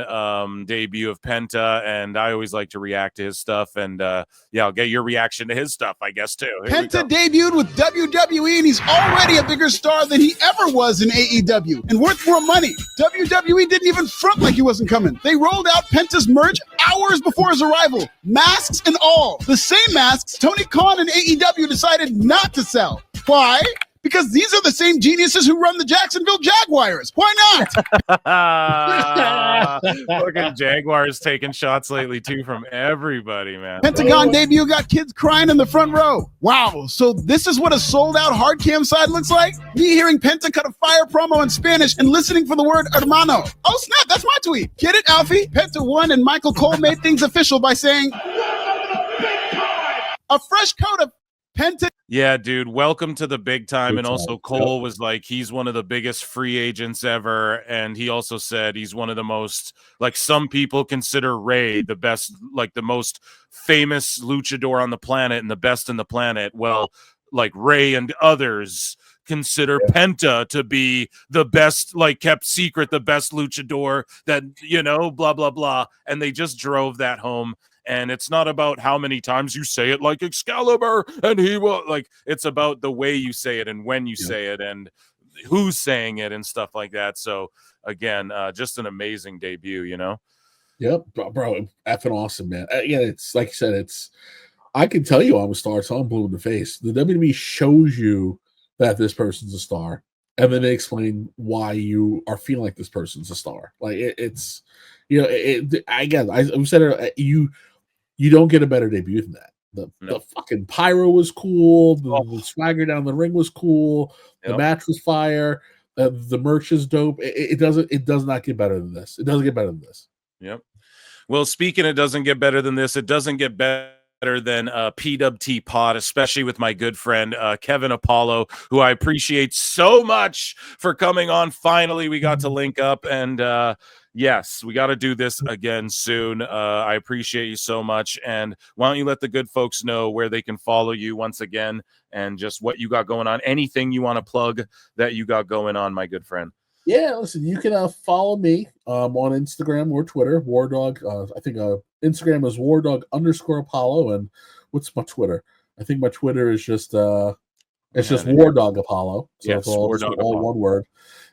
debut of Penta, and I always like to react to his stuff, and I'll get your reaction to his stuff, I guess, too. Penta debuted with WWE, and he's already a bigger star than he ever was in AEW, and worth more money. WWE didn't even front like he wasn't coming. They rolled out Penta's merch hours before his arrival, masks and all. The same masks Tony Khan and AEW decided not to sell. Why? Because these are the same geniuses who run the Jacksonville Jaguars. Why not? Fucking Jaguars taking shots lately, too, from everybody, man. Pentagon debut got kids crying in the front row. Wow, so this is what a sold-out hard cam side looks like? Me hearing Penta cut a fire promo in Spanish and listening for the word hermano. Oh, snap, that's my tweet. Get it, Alfie? Penta won, and Michael Cole made things official by saying, a fresh coat of Penta. Yeah, dude, welcome to the big time. And also Cole was like, he's one of the biggest free agents ever. And he also said he's one of the most, like, some people consider Ray the best, like the most famous luchador on the planet and the best in the planet. Well, like Ray and others consider Penta to be the best, like, kept secret, the best luchador that, blah, blah, blah. And they just drove that home. And it's not about how many times you say it like Excalibur, and he will, like, it's about the way you say it and when you say it and who's saying it and stuff like that. So again, just an amazing debut, Yep, bro, effing awesome, man. It's like you said, I can tell you I'm a star, so I'm blue in the face. The WWE shows you that this person's a star, and then they explain why you are feeling like this person's a star. Like it's, again, I said it, you don't get a better debut than that. The fucking pyro was cool. The swagger down the ring was cool. The match was fire. The merch is dope. It does not get better than this. It doesn't get better than this. Yep. Well, speaking, it doesn't get better than this. It doesn't get better than PWT Pod, especially with my good friend Kevin Apollo, who I appreciate so much for coming on. Finally, we got to link up, and yes, we got to do this again soon. I appreciate you so much. And why don't you let the good folks know where they can follow you once again, and just what you got going on, anything you want to plug that you got going on, my good friend. Yeah, listen, you can follow me on Instagram or Twitter, WarDog. I think Instagram is WarDog_Apollo, and what's my Twitter? I think my Twitter is just just WarDogApollo. So it's all one word.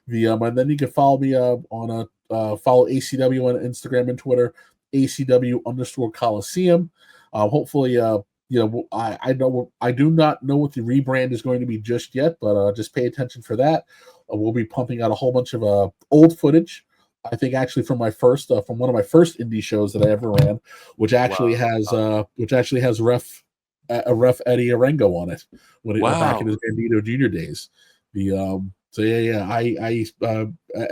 And then you can follow me on follow ACW on Instagram and Twitter, ACW_Colosseum. Hopefully, I do not know what the rebrand is going to be just yet, but just pay attention for that. We'll be pumping out a whole bunch of old footage. I think actually from my first from one of my first indie shows that I ever ran, which actually has ref Eddie Arengo on it back in his Bandito Jr. days.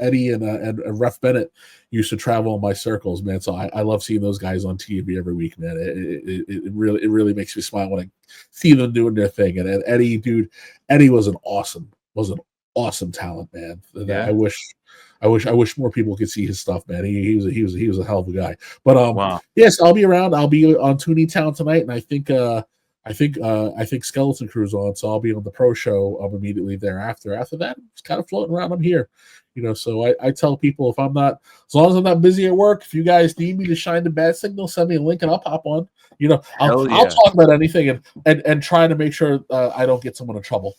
Eddie and Ref Bennett used to travel in my circles, man. So I love seeing those guys on TV every week, man. It really makes me smile when I see them doing their thing. And Eddie was an awesome talent, man. Yeah. I wish more people could see his stuff, man. He was a hell of a guy. But yes, I'll be around. I'll be on Tooney Town tonight, and I think Skeleton Crew's on, so I'll be on the pro show immediately thereafter. After that, it's kind of floating around. I'm here, So I tell people, if I'm not, as long as I'm not busy at work, if you guys need me to shine the bat signal, send me a link and I'll pop on. I'll talk about anything and try to make sure I don't get someone in trouble.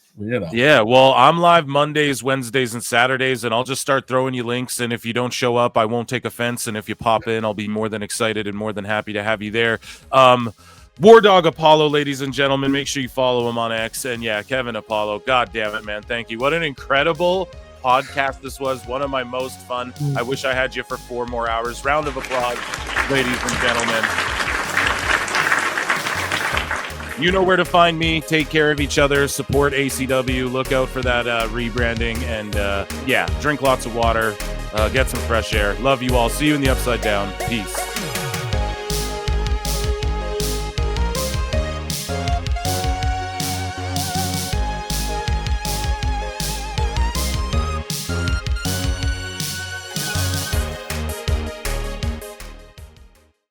Yeah, well, I'm live Mondays, Wednesdays, and Saturdays, and I'll just start throwing you links. And if you don't show up, I won't take offense. And if you pop in, I'll be more than excited and more than happy to have you there. WarDogApollo, ladies and gentlemen, make sure you follow him on X. And yeah, Kevin Apollo, god damn it, man, thank you. What an incredible podcast this was. One of my most fun. I wish I had you for 4 more hours. Round of applause, ladies and gentlemen. You know where to find me. Take care of each other. Support ACW. Look out for that rebranding. And drink lots of water. Get some fresh air. Love you all. See you in the Upside Down. Peace.